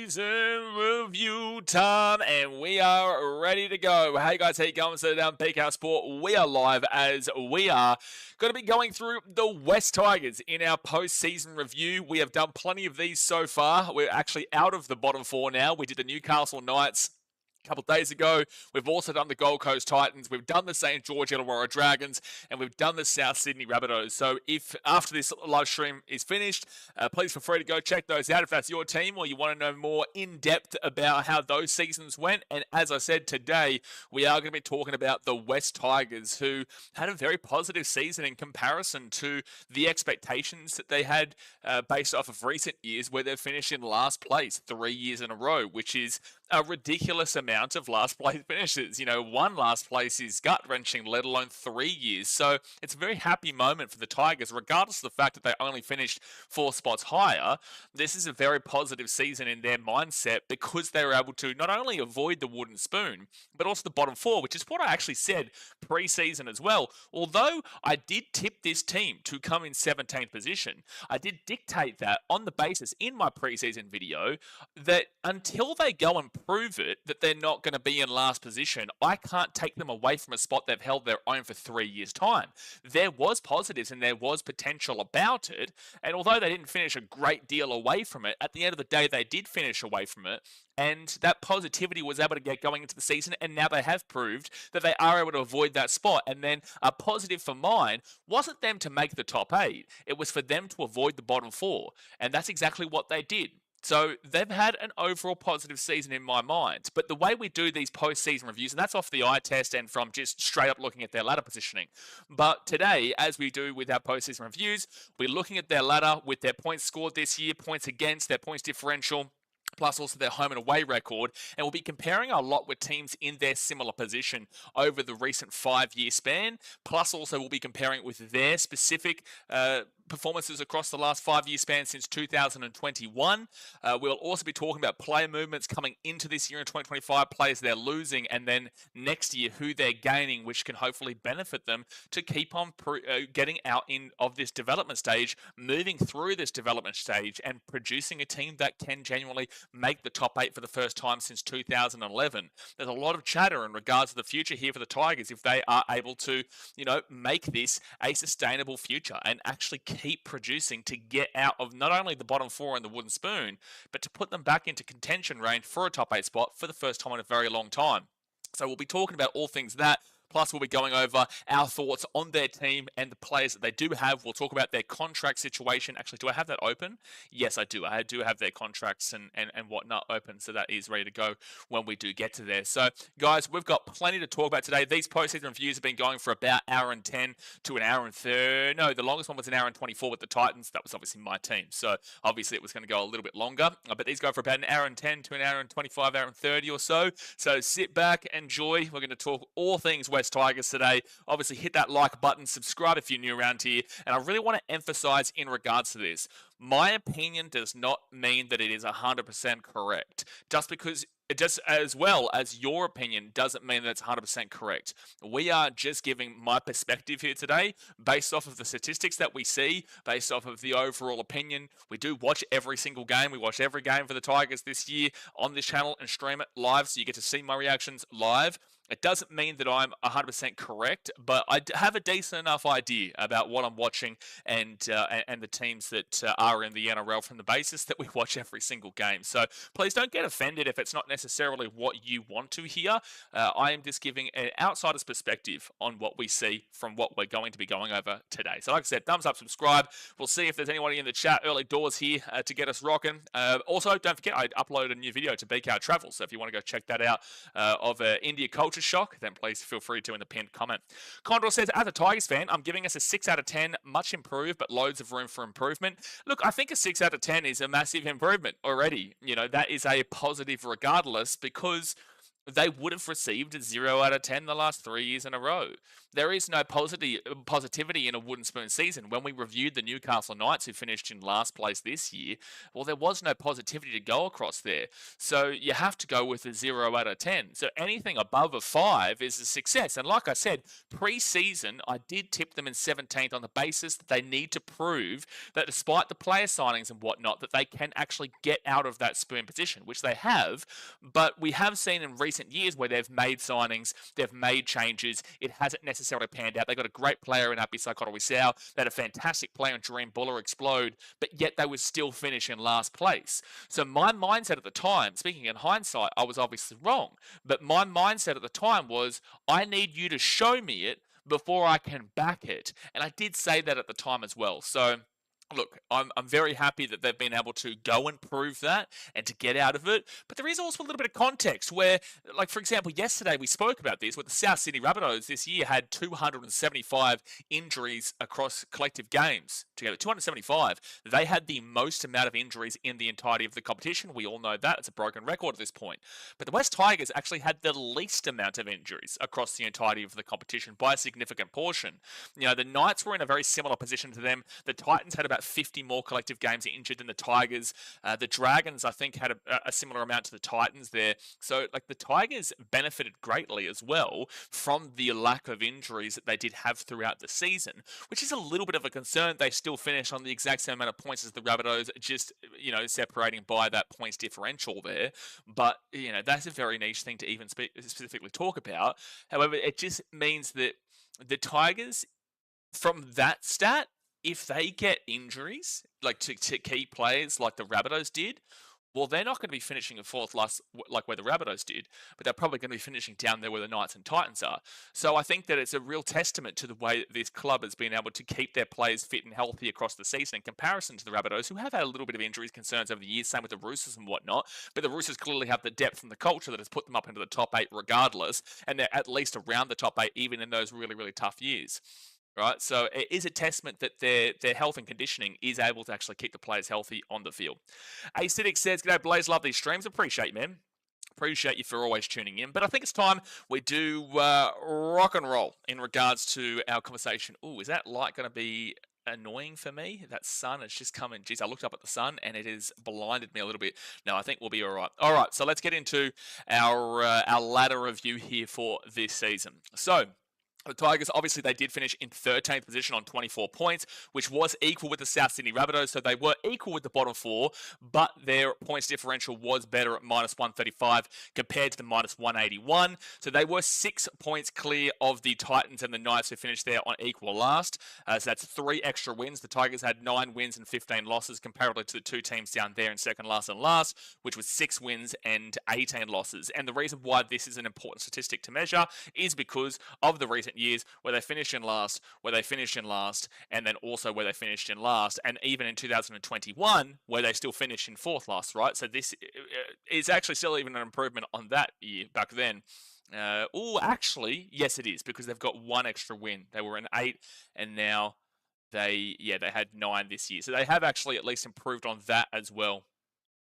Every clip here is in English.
Post-season review time, and we are ready to go. Hey guys, how you going? So down BKR Sport, we are live as we are going to be going through the West Tigers in our post-season review. We have done plenty of these so far. We're actually out of the bottom four now. We did the Newcastle Knights a couple of days ago. We've also done the Gold Coast Titans, we've done the St. George Illawarra Dragons, and we've done the South Sydney Rabbitohs. So if after this live stream is finished, please feel free to go check those out if that's your team or you want to know more in depth about how those seasons went. And as I said, today we are going to be talking about the West Tigers, who had a very positive season in comparison to the expectations that they had based off of recent years, where they've finished in last place 3 years in a row, which is a ridiculous amount of last place finishes. You know, one last place is gut-wrenching, let alone 3 years. So it's a very happy moment for the Tigers, regardless of the fact that they only finished 4 spots higher. This is a very positive season in their mindset because they were able to not only avoid the wooden spoon, but also the bottom four, which is what I actually said pre-season as well. Although I did tip this team to come in 17th position, I did dictate that on the basis in my pre-season video that until they go and prove it that they're not going to be in last position, I can't take them away from a spot they've held their own for 3 years' time. There was positives and there was potential about it, and although they didn't finish a great deal away from it, at the end of the day they did finish away from it, and that positivity was able to get going into the season, and now they have proved that they are able to avoid that spot. And then a positive for mine wasn't them to make the top 8, it was for them to avoid the bottom 4, and that's exactly what they did. So they've had an overall positive season in my mind. But the way we do these post-season reviews, and that's off the eye test and from just straight up looking at their ladder positioning. But today, as we do with our post-season reviews, we're looking at their ladder with their points scored this year, points against, their points differential, plus also their home and away record, and we'll be comparing a lot with teams in their similar position over the recent 5-year span, plus also we'll be comparing it with their specific performances across the last 5-year span since 2021. We'll also be talking about player movements coming into this year in 2025, players they're losing, and then next year who they're gaining, which can hopefully benefit them to keep on getting out of this development stage, moving through this development stage, and producing a team that can genuinely make the top 8 for the first time since 2011. There's a lot of chatter in regards to the future here for the Tigers if they are able to, make this a sustainable future and actually keep producing to get out of not only the bottom 4 and the wooden spoon, but to put them back into contention range for a top 8 spot for the first time in a very long time. So we'll be talking about all things that. Plus, we'll be going over our thoughts on their team and the players that they do have. We'll talk about their contract situation. Actually, do I have that open? Yes, I do. I do have their contracts and whatnot open, so that is ready to go when we do get to there. So, guys, we've got plenty to talk about today. These postseason reviews have been going for about an hour and 10 to an hour and 30. No, the longest one was an hour and 24 with the Titans. That was obviously my team. So, obviously, it was going to go a little bit longer. But these go for about an hour and 10 to an hour and 25, hour and 30 or so. So, sit back, enjoy. We're going to talk all things West Tigers today. Obviously, hit that like button, subscribe if you're new around here, and I really want to emphasize in regards to this, my opinion does not mean that it is 100% correct. Just as well as your opinion doesn't mean that it's 100% correct. We are just giving my perspective here today based off of the statistics that we see, based off of the overall opinion. We do watch every single game. We watch every game for the Tigers this year on this channel and stream it live, so you get to see my reactions live. It doesn't mean that I'm 100% correct, but I have a decent enough idea about what I'm watching and the teams that are in the NRL from the basis that we watch every single game. So please don't get offended if it's not necessarily what you want to hear. I am just giving an outsider's perspective on what we see from what we're going to be going over today. So like I said, thumbs up, subscribe. We'll see if there's anybody in the chat early doors here to get us rocking. Also, don't forget, I uploaded a new video to BKRtravel, so if you want to go check that out of India Culture Shock, then please feel free to in the pinned comment. Condor says, as a Tigers fan, I'm giving us a 6 out of 10, much improved, but loads of room for improvement. Look, I think a 6 out of 10 is a massive improvement already. That is a positive regardless, because they would have received a 0 out of 10 the last 3 years in a row. There is no positivity in a wooden spoon season. When we reviewed the Newcastle Knights, who finished in last place this year, well, there was no positivity to go across there. So you have to go with a 0 out of 10. So anything above a 5 is a success. And like I said, pre-season, I did tip them in 17th on the basis that they need to prove that despite the player signings and whatnot, that they can actually get out of that spoon position, which they have. But we have seen in recent years where they've made signings, they've made changes, it hasn't necessarily panned out. They got a great player in Api Saikoro-Wisau, they had a fantastic player in Dream Buller Explode, but yet they would still finish in last place. So my mindset at the time, speaking in hindsight, I was obviously wrong, but my mindset at the time was, I need you to show me it before I can back it. And I did say that at the time as well. So look, I'm very happy that they've been able to go and prove that and to get out of it. But there is also a little bit of context where, like, for example, yesterday we spoke about this, where the South Sydney Rabbitohs this year had 275 injuries across collective games together. 275. They had the most amount of injuries in the entirety of the competition. We all know that. It's a broken record at this point. But the West Tigers actually had the least amount of injuries across the entirety of the competition by a significant portion. You know, the Knights were in a very similar position to them. The Titans had about 50 more collective games injured than the Tigers. The Dragons, I think, had a similar amount to the Titans there. So, like, the Tigers benefited greatly as well from the lack of injuries that they did have throughout the season, which is a little bit of a concern. They still finish on the exact same amount of points as the Rabbitohs, just, you know, separating by that points differential there. But, you know, that's a very niche thing to even specifically talk about. However, it just means that the Tigers, from that stat, if they get injuries, like to key players like the Rabbitohs did, well, they're not going to be finishing in fourth last like where the Rabbitohs did, but they're probably going to be finishing down there where the Knights and Titans are. So I think that it's a real testament to the way that this club has been able to keep their players fit and healthy across the season in comparison to the Rabbitohs, who have had a little bit of injuries concerns over the years, same with the Roosters and whatnot, but the Roosters clearly have the depth and the culture that has put them up into the top 8 regardless, and they're at least around the top 8 even in those really, really tough years. Right, so it is a testament that their health and conditioning is able to actually keep the players healthy on the field. Acidic says, "G'day Blaze, love these streams. Appreciate you, man. Appreciate you for always tuning in. But I think it's time we do rock and roll in regards to our conversation." Ooh, is that light going to be annoying for me? That sun has just come in. Geez, I looked up at the sun and it has blinded me a little bit. No, I think we'll be all right. All right, so let's get into our ladder review here for this season. So the Tigers, obviously, they did finish in 13th position on 24 points, which was equal with the South Sydney Rabbitohs. So they were equal with the bottom 4, but their points differential was better at minus 135 compared to the minus 181. So they were 6 points clear of the Titans and the Knights, who finished there on equal last. So that's 3 extra wins. The Tigers had 9 wins and 15 losses, comparably to the 2 teams down there in second last and last, which was 6 wins and 18 losses. And the reason why this is an important statistic to measure is because of the recent years where they finished in last, and then also where they finished in last, and even in 2021 where they still finished in 4th last, right? So this is actually still even an improvement on that year back then. Actually, yes it is, because they've got 1 extra win. They were in 8 and now they had 9 this year. So they have actually at least improved on that as well.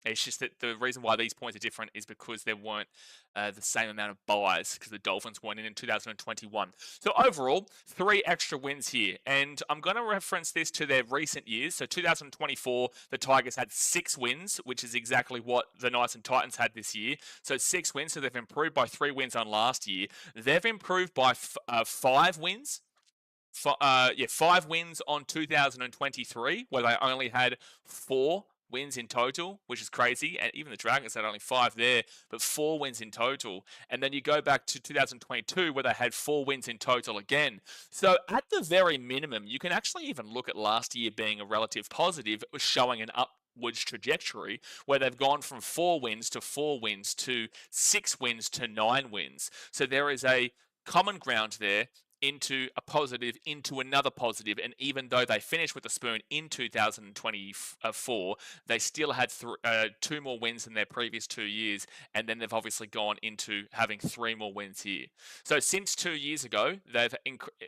It's just that the reason why these points are different is because there weren't the same amount of buys, because the Dolphins weren't in 2021. So overall, 3 extra wins here. And I'm going to reference this to their recent years. So 2024, the Tigers had 6 wins, which is exactly what the Knights and Titans had this year. So 6 wins. So they've improved by 3 wins on last year. They've improved by 5 wins. 5 wins on 2023, where they only had 4 wins in total, which is crazy. And even the Dragons had only 5 there, but 4 wins in total. And then you go back to 2022, where they had 4 wins in total again. So at the very minimum, you can actually even look at last year being a relative positive, showing an upwards trajectory, where they've gone from 4 wins to 4 wins to 6 wins to 9 wins. So there is a common ground there into a positive, into another positive, and even though they finished with a spoon in 2024, they still had 2 more wins than their previous 2 years, and then they've obviously gone into having 3 more wins here. So since 2 years ago, they've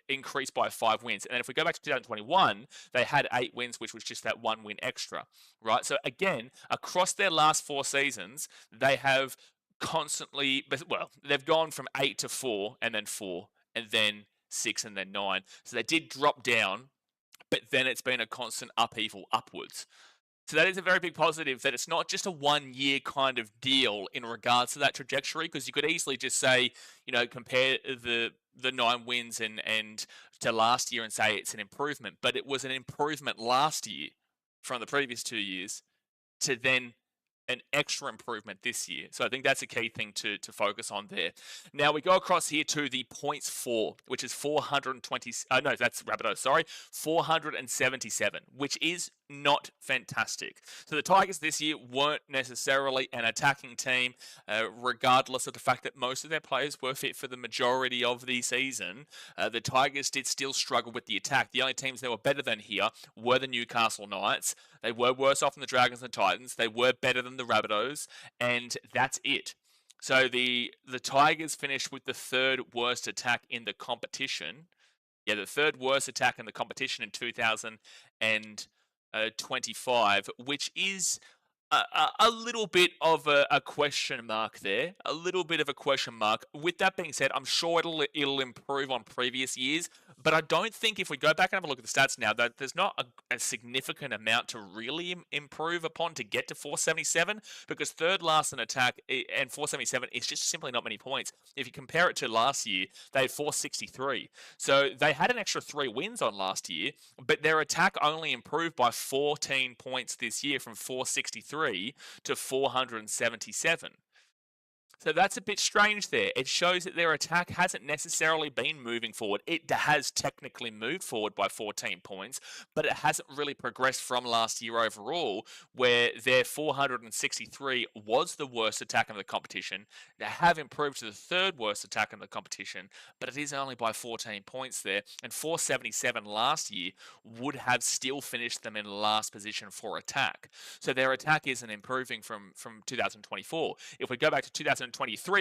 increased by 5 wins, and then if we go back to 2021, they had 8 wins, which was just that 1 win extra, right? So again, across their last 4 seasons, they have constantly, well, they've gone from 8 to 4 and then 4 and then 6 and then 9. So they did drop down, but then it's been a constant upheaval upwards. So that is a very big positive, that it's not just a 1 year kind of deal in regards to that trajectory, because you could easily just say, compare the 9 wins and to last year and say it's an improvement, but it was an improvement last year from the previous 2 years to then an extra improvement this year. So I think that's a key thing to focus on there. Now we go across here to the points for, which is 420. No, that's Rabbitohs, sorry, 477, which is not fantastic. So the Tigers this year weren't necessarily an attacking team, regardless of the fact that most of their players were fit for the majority of the season. The Tigers did still struggle with the attack. The only teams that were better than here were the Newcastle Knights. They were worse off than the Dragons and Titans. They were better than the Rabbitohs, and that's it. So the Tigers finished with the third worst attack in the competition. Yeah, the third worst attack in the competition in 2025, which is a little bit of a question mark there. A little bit of a question mark. With that being said, I'm sure it'll improve on previous years, but I don't think if we go back and have a look at the stats now, that there's not a significant amount to really improve upon to get to 477, because third last in attack and 477 is just simply not many points. If you compare it to last year, they had 463. So they had an extra 3 wins on last year, but their attack only improved by 14 points this year from 463 to 477. So that's a bit strange there. It shows that their attack hasn't necessarily been moving forward. It has technically moved forward by 14 points, but it hasn't really progressed from last year overall, where their 463 was the worst attack in the competition. They have improved to the third worst attack in the competition, but it is only by 14 points there. And 477 last year would have still finished them in last position for attack. So their attack isn't improving from 2024. If we go back to 2023,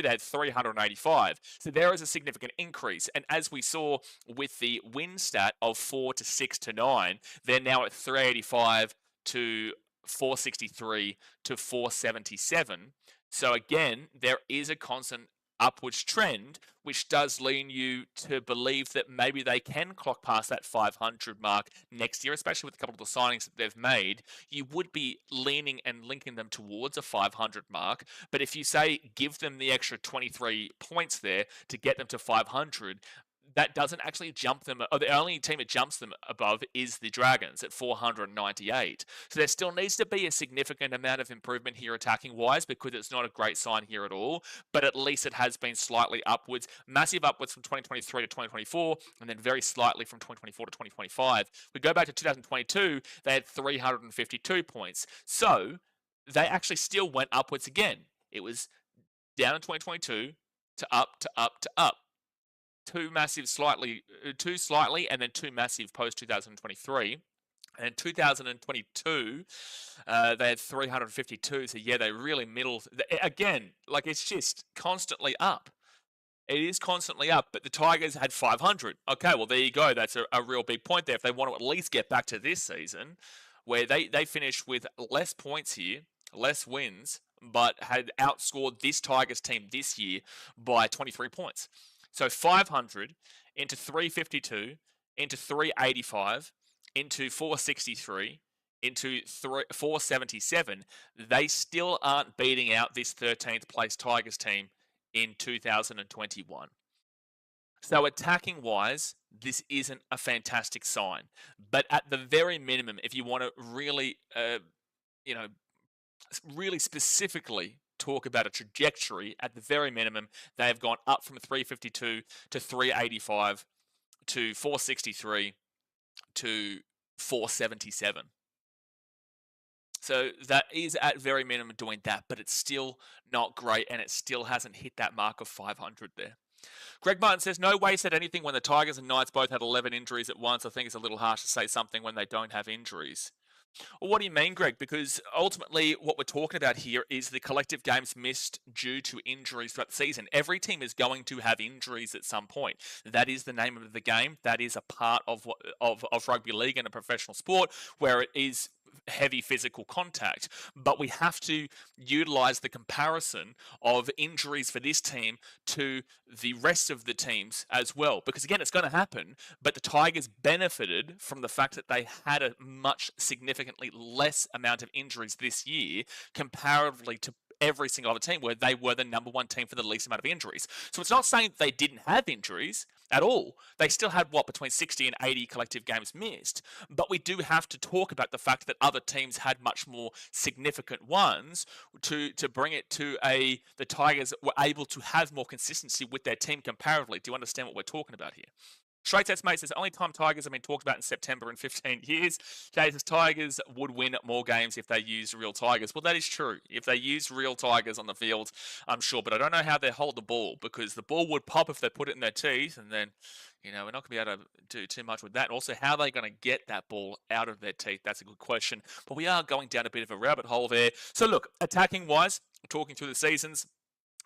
they had 385. So there is a significant increase. And as we saw with the win stat of 4 to 6 to 9, they're now at 385 to 463 to 477. So again, there is a constant upwards trend, which does lean you to believe that maybe they can clock past that 500 mark next year, especially with a couple of the signings that they've made. You would be leaning and linking them towards a 500 mark. But if you say give them the extra 23 points there to get them to 500, that doesn't actually jump them. The only team that jumps them above is the Dragons at 498. So there still needs to be a significant amount of improvement here attacking wise, because it's not a great sign here at all. But at least it has been slightly upwards, massive upwards from 2023 to 2024, and then very slightly from 2024 to 2025. We go back to 2022, they had 352 points. So they actually still went upwards again. It was down in 2022 to up to up to up. Two slightly, and then two massive post 2023. And in 2022, they had 352. So yeah, they really again, like it's just constantly up. It is constantly up, but the Tigers had 500. Okay, well there you go. That's a real big point there. If they want to at least get back to this season, where they finished with less points here, less wins, but had outscored this Tigers team this year by 23 points. So 500 into 352 into 385 into 463 into 477, they still aren't beating out this 13th place Tigers team in 2021. So attacking wise, this isn't a fantastic sign. But at the very minimum, if you want to really, really specifically talk about a trajectory, at the very minimum, they have gone up from 352 to 385 to 463 to 477. So that is at very minimum doing that, but it's still not great, and it still hasn't hit that mark of 500 there. Greg Martin says, no way said anything when the Tigers and Knights both had 11 injuries at once. I think it's a little harsh to say something when they don't have injuries. Well, what do you mean, Greg? Because ultimately what we're talking about here is the collective games missed due to injuries throughout the season. Every team is going to have injuries at some point. That is the name of the game. That is a part of rugby league and a professional sport, where it is heavy physical contact, but we have to utilize the comparison of injuries for this team to the rest of the teams as well. Because again, it's going to happen, but the Tigers benefited from the fact that they had a much significantly less amount of injuries this year comparatively to every single other team, where they were the number one team for the least amount of injuries. So it's not saying they didn't have injuries at all. They still had, between 60 and 80 collective games missed. But we do have to talk about the fact that other teams had much more significant ones to bring it to the Tigers were able to have more consistency with their team comparatively. Do you understand what we're talking about here? Straight Sets Mate says, only time Tigers have been talked about in September in 15 years. Jay says, Tigers would win more games if they used real Tigers. Well, that is true. If they used real Tigers on the field, I'm sure. But I don't know how they hold the ball, because the ball would pop if they put it in their teeth. And then, we're not going to be able to do too much with that. And also, how are they going to get that ball out of their teeth? That's a good question. But we are going down a bit of a rabbit hole there. So look, attacking-wise, talking through the seasons,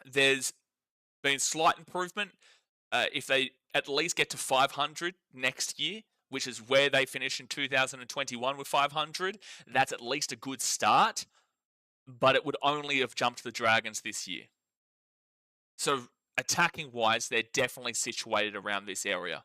there's been slight improvement. If they at least get to 500 next year, which is where they finish in 2021 with 500, that's at least a good start, but it would only have jumped the Dragons this year. So attacking-wise, they're definitely situated around this area,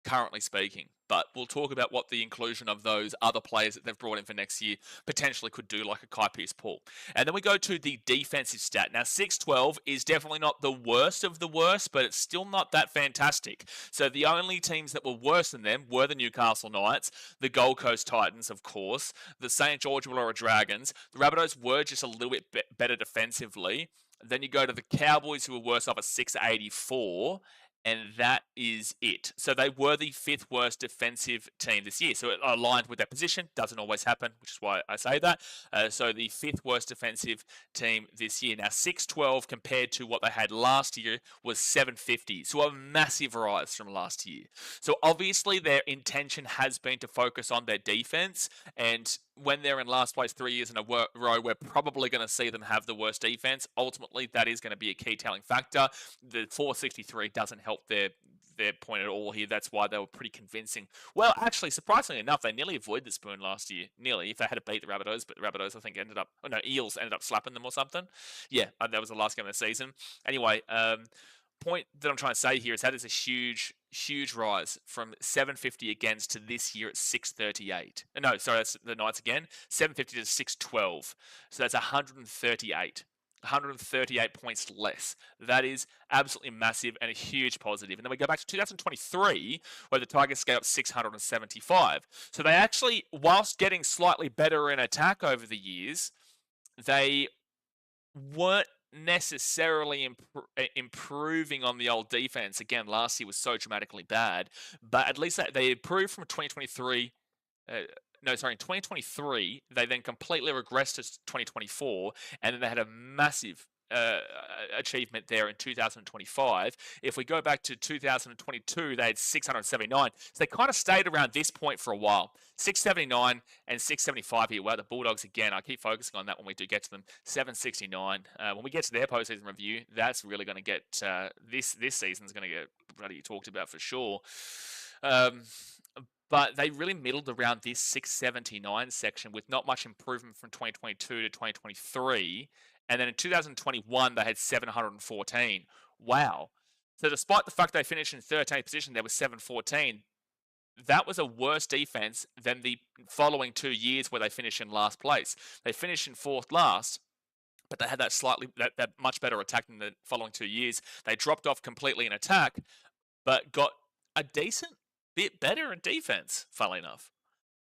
currently speaking. But we'll talk about what the inclusion of those other players that they've brought in for next year potentially could do, like a Kai Pearce-Paul. And then we go to the defensive stat. Now, 612 is definitely not the worst of the worst, but it's still not that fantastic. So the only teams that were worse than them were the Newcastle Knights, the Gold Coast Titans, of course, the St. George Illawarra Dragons. The Rabbitohs were just a little bit better defensively. Then you go to the Cowboys, who were worse off at 684. And that is it. So they were the 5th worst defensive team this year. So it aligned with their position. Doesn't always happen, which is why I say that. So the 5th worst defensive team this year. Now, 612 compared to what they had last year was 750. So a massive rise from last year. So obviously their intention has been to focus on their defense. And when they're in last place 3 years in a row, we're probably going to see them have the worst defense. Ultimately, that is going to be a key telling factor. The 463 doesn't help their point at all here. That's why they were pretty convincing. Well, actually, surprisingly enough, they nearly avoided the spoon last year. Nearly, if they had to beat the Rabbitohs. But the Rabbitohs, I think, Eels ended up slapping them or something. Yeah, that was the last game of the season. Anyway, point that I'm trying to say here is that is a huge rise from 750 against to this year at 638. No, sorry, that's the Knights again. 750 to 612. So that's 138 points less. That is absolutely massive and a huge positive. And then we go back to 2023, where the Tigers scaled up 675. So they actually, whilst getting slightly better in attack over the years, they weren't necessarily improving on the old defense. Again, last year was so dramatically bad, but at least they improved from 2023. In 2023, they then completely regressed to 2024, and then they had a massive achievement there in 2025. If we go back to 2022, they had 679. So they kind of stayed around this point for a while. 679 and 675 here. Wow, the Bulldogs again. I keep focusing on that when we do get to them. 769. When we get to their postseason review, that's really going to get this season's going to get bloody talked about for sure. But they really middled around this 679 section with not much improvement from 2022 to 2023. And then in 2021, they had 714. Wow. So despite the fact they finished in 13th position, there was 714. That was a worse defense than the following 2 years where they finished in last place. They finished in 4th last, but they had that much better attack than the following 2 years. They dropped off completely in attack, but got a decent bit better in defense, funnily enough.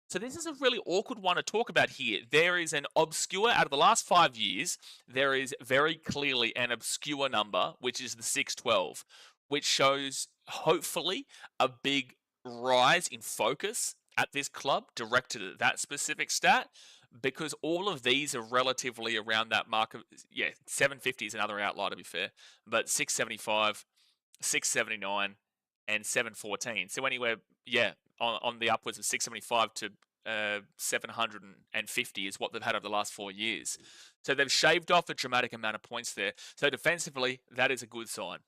So this is a really awkward one to talk about here. There is an obscure, out of the last 5 years, there is very clearly an obscure number, which is the 612, which shows, hopefully, a big rise in focus at this club directed at that specific stat, because all of these are relatively around that mark of, 750 is another outlier to be fair, but 675, 679, and 714. So anywhere, on the upwards of 675 to 750 is what they've had over the last 4 years. So they've shaved off a dramatic amount of points there. So defensively, that is a good sign.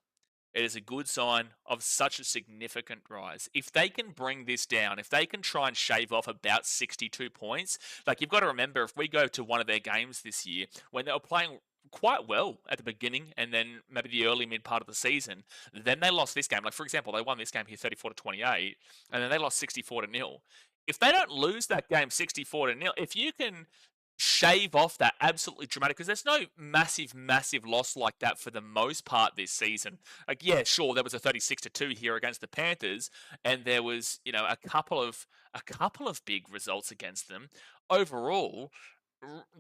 It is a good sign of such a significant rise. If they can bring this down, if they can try and shave off about 62 points, like you've got to remember, if we go to one of their games this year, when they were playing quite well at the beginning and then maybe the early mid part of the season, then they lost this game. Like, for example, they won this game here 34 to 28, and then they lost 64 to nil. If they don't lose that game 64 to nil, if you can shave off that absolutely dramatic, because there's no massive loss like that for the most part this season. Like, yeah, sure, there was a 36 to 2 here against the Panthers, and there was, a couple of big results against them. Overall,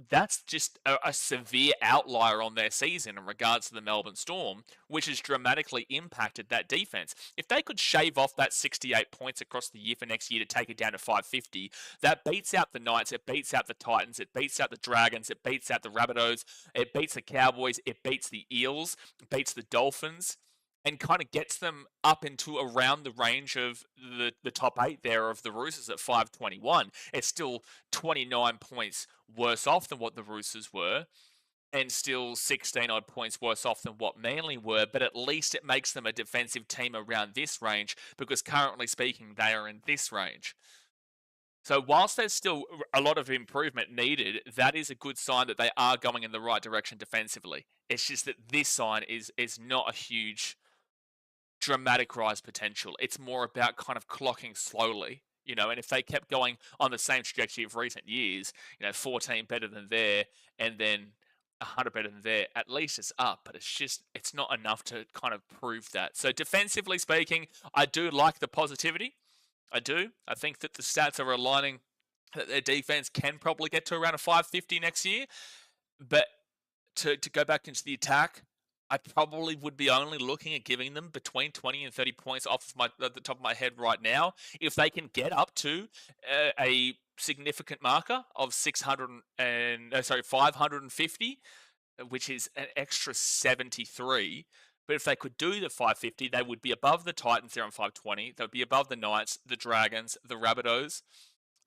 that's just a severe outlier on their season in regards to the Melbourne Storm, which has dramatically impacted that defense. If they could shave off that 68 points across the year for next year to take it down to 550, that beats out the Knights, it beats out the Titans, it beats out the Dragons, it beats out the Rabbitohs, it beats the Cowboys, it beats the Eels, it beats the Dolphins, and kind of gets them up into around the range of the top 8 there of the Roosters at 521. It's still 29 points worse off than what the Roosters were, and still 16 odd points worse off than what Manly were, but at least it makes them a defensive team around this range, because currently speaking, they are in this range. So whilst there's still a lot of improvement needed, that is a good sign that they are going in the right direction defensively. It's just that this sign is not a huge dramatic rise potential. It's more about kind of clocking slowly, and if they kept going on the same trajectory of recent years, 14 better than there, and then 100 better than there, at least it's up, but it's not enough to kind of prove that. So defensively speaking, I do like the positivity. I do. I think that the stats are aligning that their defense can probably get to around a 550 next year, but to go back into the attack, I probably would be only looking at giving them between 20 and 30 points off of the top of my head right now. If they can get up to a significant marker of 550, which is an extra 73. But if they could do the 550, they would be above the Titans there on 520. They would be above the Knights, the Dragons, the Rabbitohs,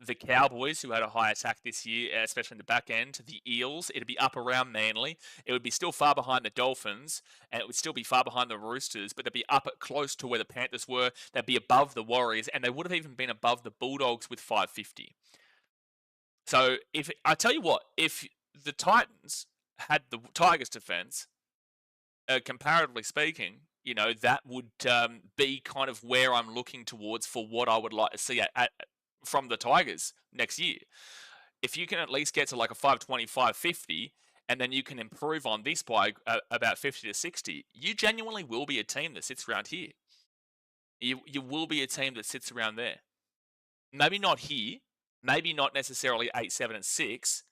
the Cowboys, who had a high attack this year, especially in the back end, the Eels. It'd be up around Manly. It would be still far behind the Dolphins, and it would still be far behind the Roosters, but they'd be up at close to where the Panthers were. They'd be above the Warriors, and they would have even been above the Bulldogs with 550. So I tell you what, if the Titans had the Tigers' defense, comparatively speaking, that would be kind of where I'm looking towards for what I would like to see from the Tigers next year. If you can at least get to like a 520, 550, and then you can improve on this by about 50 to 60, you genuinely will be a team that sits around here. You will be a team that sits around there. Maybe not here, maybe not necessarily 8, 7, and 6,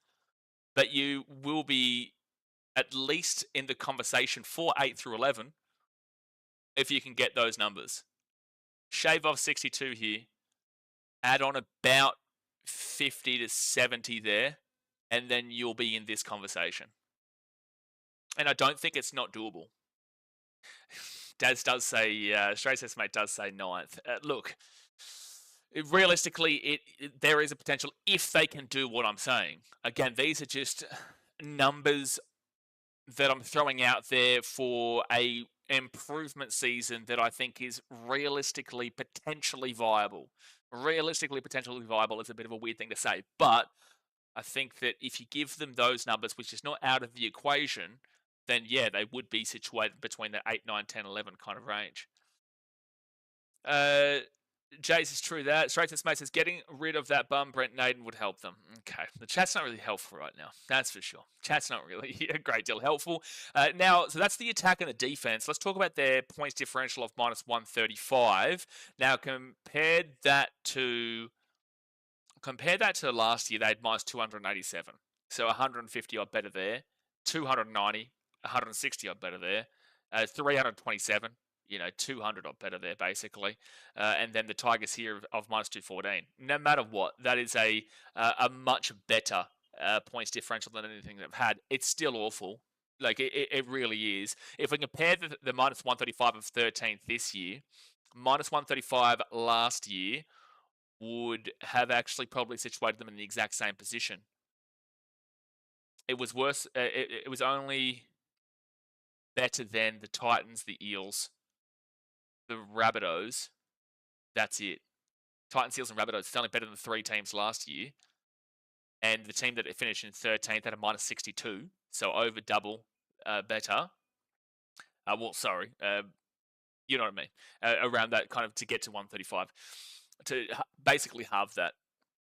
but you will be at least in the conversation for 8 through 11 if you can get those numbers. Shave off 62 here, add on about 50 to 70 there, and then you'll be in this conversation. And I don't think it's not doable. Daz does say, Straight Says Mate does say 9th. Look, realistically, there is a potential if they can do what I'm saying. Again, these are just numbers that I'm throwing out there for a improvement season that I think is realistically potentially viable. Realistically potentially viable is a bit of a weird thing to say, but I think that if you give them those numbers, which is not out of the equation, then yeah, they would be situated between the 8, 9, 10, 11 kind of range. Jace is true that. Straight to Space says getting rid of that bum Brent Naden would help them. Okay. The chat's not really helpful right now. That's for sure. Chat's not really a great deal helpful. Now, so that's the attack and the defense. Let's talk about their points differential of minus 135. Now, compare that to last year, they had minus 287. So 150 odd better there. 290, 160 odd better there. 327. 200 or better there, basically. And then the Tigers here of minus 214. No matter what, that is a much better points differential than anything they've had. It's still awful. Like, it really is. If we compare the minus 135 of 13th this year, minus 135 last year would have actually probably situated them in the exact same position. It was worse. It was only better than the Titans, the Eels, the Rabbitohs, that's it. Titans, Seals, and Rabbitohs. It's only better than 3 teams last year. And the team that finished in 13th had a minus 62, so over double better. Sorry, you know what I mean. Around that kind of to get to 135, to basically halve that.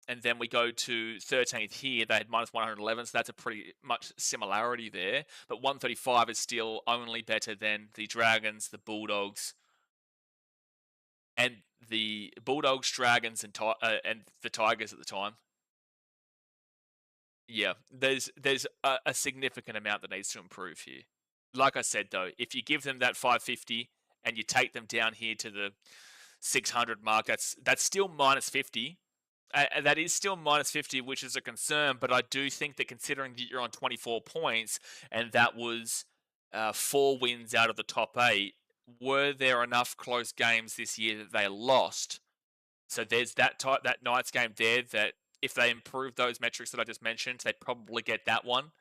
And then we go to 13th here. They had minus 111, so that's a pretty much similarity there. But 135 is still only better than the Dragons, the Bulldogs, and the Bulldogs, Dragons, and the Tigers at the time. Yeah, there's a significant amount that needs to improve here. Like I said, though, if you give them that 550 and you take them down here to the 600 mark, that's still minus 50. That is still minus 50, which is a concern. But I do think that considering that you're on 24 points and that was 4 wins out of the top 8, were there enough close games this year that they lost? So there's that Knights game there that if they improve those metrics that I just mentioned, they'd probably get that one.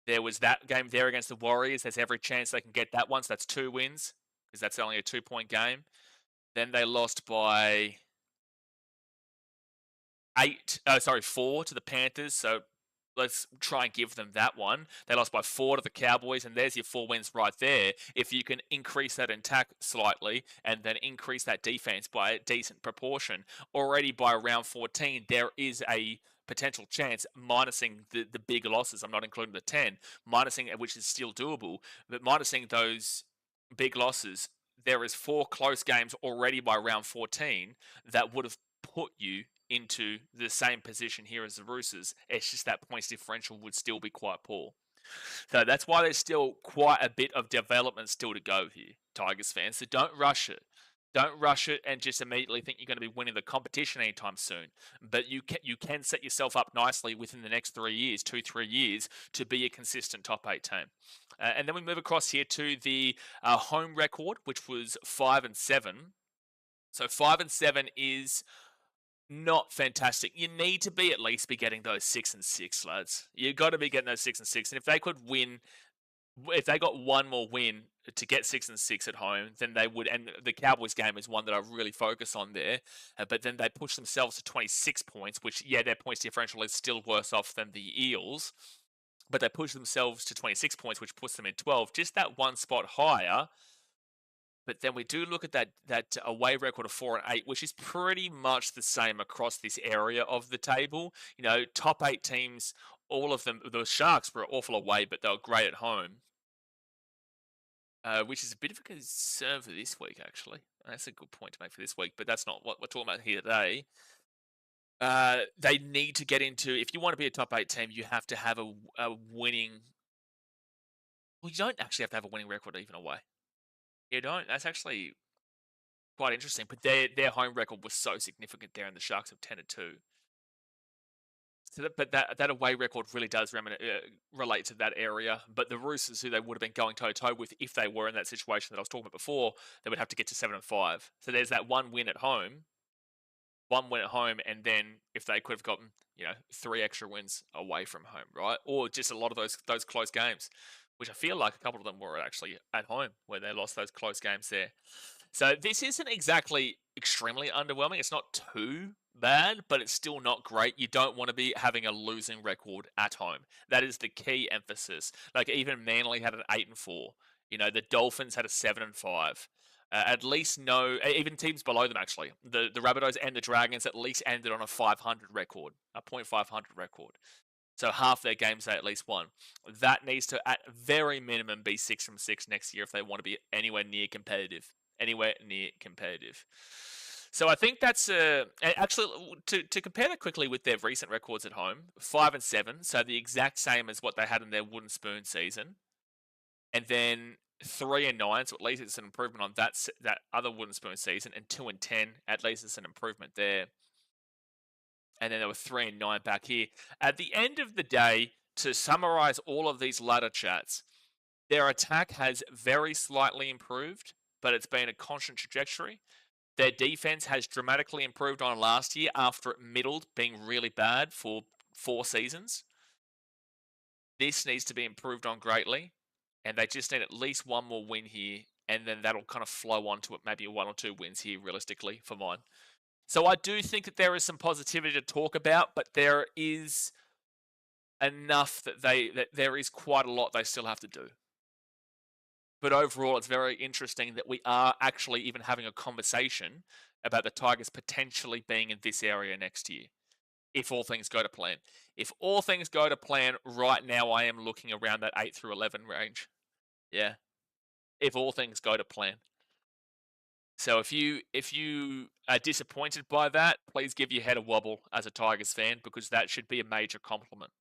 There was that game there against the Warriors. There's every chance they can get that one. So that's 2 wins because that's only a 2-point game. Then they lost by 4 to the Panthers. So let's try and give them that one. They lost by 4 to the Cowboys, and there's your 4 wins right there. If you can increase that attack slightly and then increase that defense by a decent proportion, already by round 14, there is a potential chance, minusing the big losses. I'm not including the 10, minusing, which is still doable, but minusing those big losses, there is 4 close games already by round 14 that would have put you into the same position here as the Roosters. It's just that points differential would still be quite poor. So that's why there's still quite a bit of development still to go here, Tigers fans. So don't rush it. Don't rush it and just immediately think you're going to be winning the competition anytime soon. But you can set yourself up nicely within the next 3 years, 2-3 years, to be a consistent top 8 team. And then we move across here to the home record, which was 5-7. So 5-7 is not fantastic. You need to be at least be getting those 6-6, lads. You got to be getting those 6-6, and if they could win, if they got one more win to get 6-6 at home, then they would. And the Cowboys game is one that I really focus on there. But then they push themselves to 26 points, which their points differential is still worse off than the Eels. But they push themselves to 26 points, which puts them in 12, just that one spot higher. But then we do look at that away record of 4-8, which is pretty much the same across this area of the table. You know, top 8 teams, all of them, the Sharks were awful away, but they were great at home. Which is a bit of a concern for this week, actually. That's a good point to make for this week, but that's not what we're talking about here today. They need to get into, if you want to be a top 8 team, you have to have a winning. Well, you don't actually have to have a winning record even away. You don't. That's actually quite interesting. But their home record was so significant there, and the Sharks have 10-2. So that away record really does relate to that area. But the Roosters, who they would have been going toe-to-toe with if they were in that situation that I was talking about before, they would have to get to 7-5. So there's that one win at home, and then if they could have gotten 3 extra wins away from home, right? Or just a lot of those close games, which I feel like a couple of them were actually at home where they lost those close games there. So this isn't exactly extremely underwhelming. It's not too bad, but it's still not great. You don't want to be having a losing record at home. That is the key emphasis. Like even Manly had an 8-4. The Dolphins had a 7-5. At least even teams below them actually. The Rabbitohs and the Dragons at least ended on a 500 record, a .500 record. So half their games they at least won. That needs to, at very minimum, be 6 from 6 next year if they want to be anywhere near competitive. So I think that's actually to compare that quickly with their recent records at home, 5-7. So the exact same as what they had in their wooden spoon season, and then 3-9. So at least it's an improvement on that other wooden spoon season, and 2-10. At least it's an improvement there. And then there were 3-9 back here. At the end of the day, to summarize all of these ladder chats, their attack has very slightly improved, but it's been a constant trajectory. Their defense has dramatically improved on last year after it middled, being really bad for 4 seasons. This needs to be improved on greatly, and they just need at least one more win here and then that'll kind of flow on to it, maybe 1 or 2 wins here, realistically, for mine. So I do think that there is some positivity to talk about, but there is enough that there is quite a lot they still have to do. But overall, it's very interesting that we are actually even having a conversation about the Tigers potentially being in this area next year, if all things go to plan. If all things go to plan, right now I am looking around that 8 through 11 range. Yeah, if all things go to plan. So if you are disappointed by that, please give your head a wobble as a Tigers fan, because that should be a major compliment.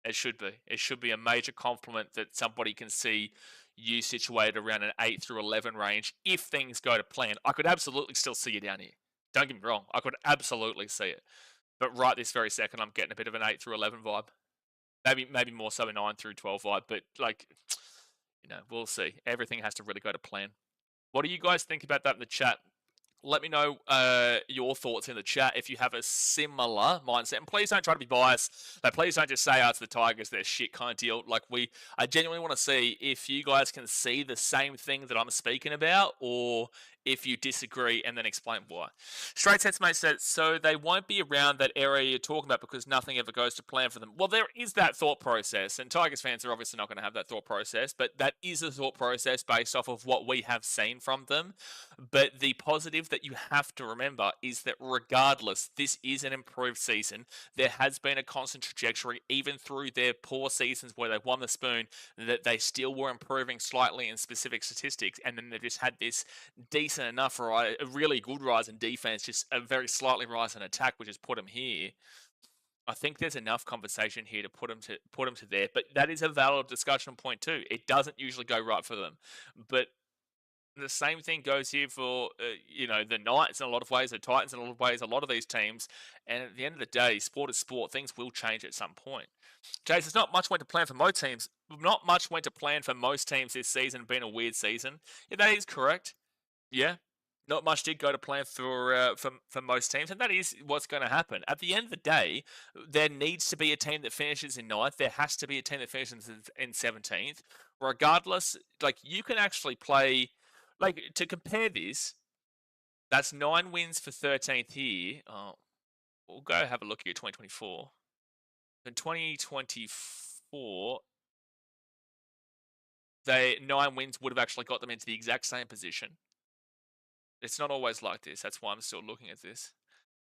It should be. It should be a major compliment that somebody can see you situated around an 8 through 11 range if things go to plan. I could absolutely still see you down here. Don't get me wrong. I could absolutely see it. But right this very second, I'm getting a bit of an 8 through 11 vibe. Maybe more so a 9 through 12 vibe. But, like, we'll see. Everything has to really go to plan. What do you guys think about that in the chat? Let me know your thoughts in the chat if you have a similar mindset. And please don't try to be biased. Like, please don't just say, it's the Tigers, they're shit kind of deal. Like, I genuinely want to see if you guys can see the same thing that I'm speaking about, or if you disagree, and then explain why. Straight Sets Mate said, so they won't be around that area you're talking about because nothing ever goes to plan for them. Well, there is that thought process, and Tigers fans are obviously not going to have that thought process, but that is a thought process based off of what we have seen from them. But the positive that you have to remember is that regardless, this is an improved season. There has been a constant trajectory, even through their poor seasons where they won the spoon, that they still were improving slightly in specific statistics, and then they just had this decent enough rise, a really good rise in defense, just a very slightly rise in attack, which has put them here. I think there's enough conversation here to put them to there, but that is a valid discussion point too. It doesn't usually go right for them, but the same thing goes here for the Knights in a lot of ways, the Titans in a lot of ways, a lot of these teams. And at the end of the day, sport is sport. Things will change at some point. Jace, there's not much went to plan for most teams. Not much went to plan for most teams this season, being a weird season. Yeah, that is correct. Yeah, not much did go to plan for most teams, and that is what's going to happen. At the end of the day, there needs to be a team that finishes in 9th. There has to be a team that finishes in 17th. Regardless, like, you can actually play, like, to compare this, that's 9 wins for 13th here. Oh, we'll go have a look here, 2024. In 2024, 9 wins would have actually got them into the exact same position. It's not always like this. That's why I'm still looking at this.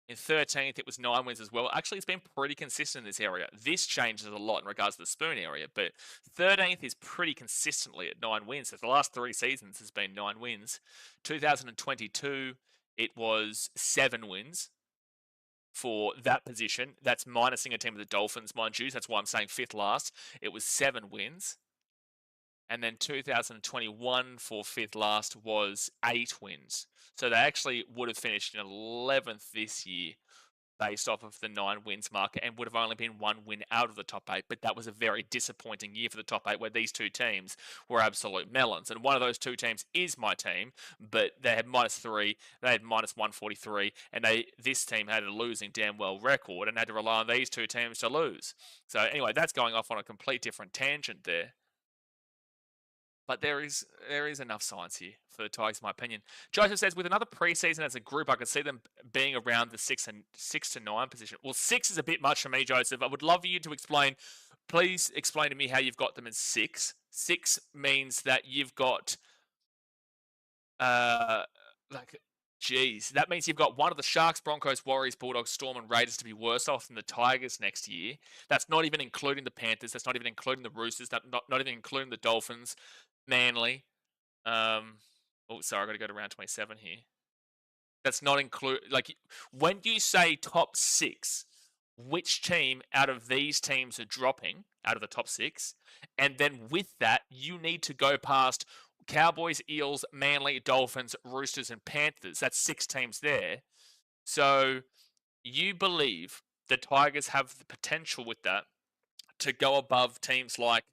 In 13th, it was 9 wins as well. Actually, it's been pretty consistent in this area. This changes a lot in regards to the spoon area, but 13th is pretty consistently at 9 wins. So the last 3 seasons has been 9 wins. 2022, it was 7 wins for that position. That's minusing a team of the Dolphins, mind you. That's why I'm saying 5th last. It was 7 wins. And then 2021 for 5th last was 8 wins. So they actually would have finished in 11th this year based off of the 9 wins marker, and would have only been 1 win out of the top 8. But that was a very disappointing year for the top 8, where these 2 teams were absolute melons. And one of those 2 teams is my team, but they had -3, they had -143, and this team had a losing damn well record and had to rely on these 2 teams to lose. So anyway, that's going off on a complete different tangent there. But there is enough science here for the Tigers, in my opinion. Joseph says, with another preseason as a group, I could see them being around the 6 to 9 position. Well, 6 is a bit much for me, Joseph. I would love for you to explain. Please explain to me how you've got them in 6. 6 means that you've got, that means you've got one of the Sharks, Broncos, Warriors, Bulldogs, Storm, and Raiders to be worse off than the Tigers next year. That's not even including the Panthers. That's not even including the Roosters. Not even including the Dolphins. Manly. Sorry, I got to go to round 27 here. That's not include, like, when you say top 6, which team out of these teams are dropping out of the top 6? And then with that, you need to go past Cowboys, Eels, Manly, Dolphins, Roosters, and Panthers. That's 6 teams there. So you believe the Tigers have the potential with that to go above teams like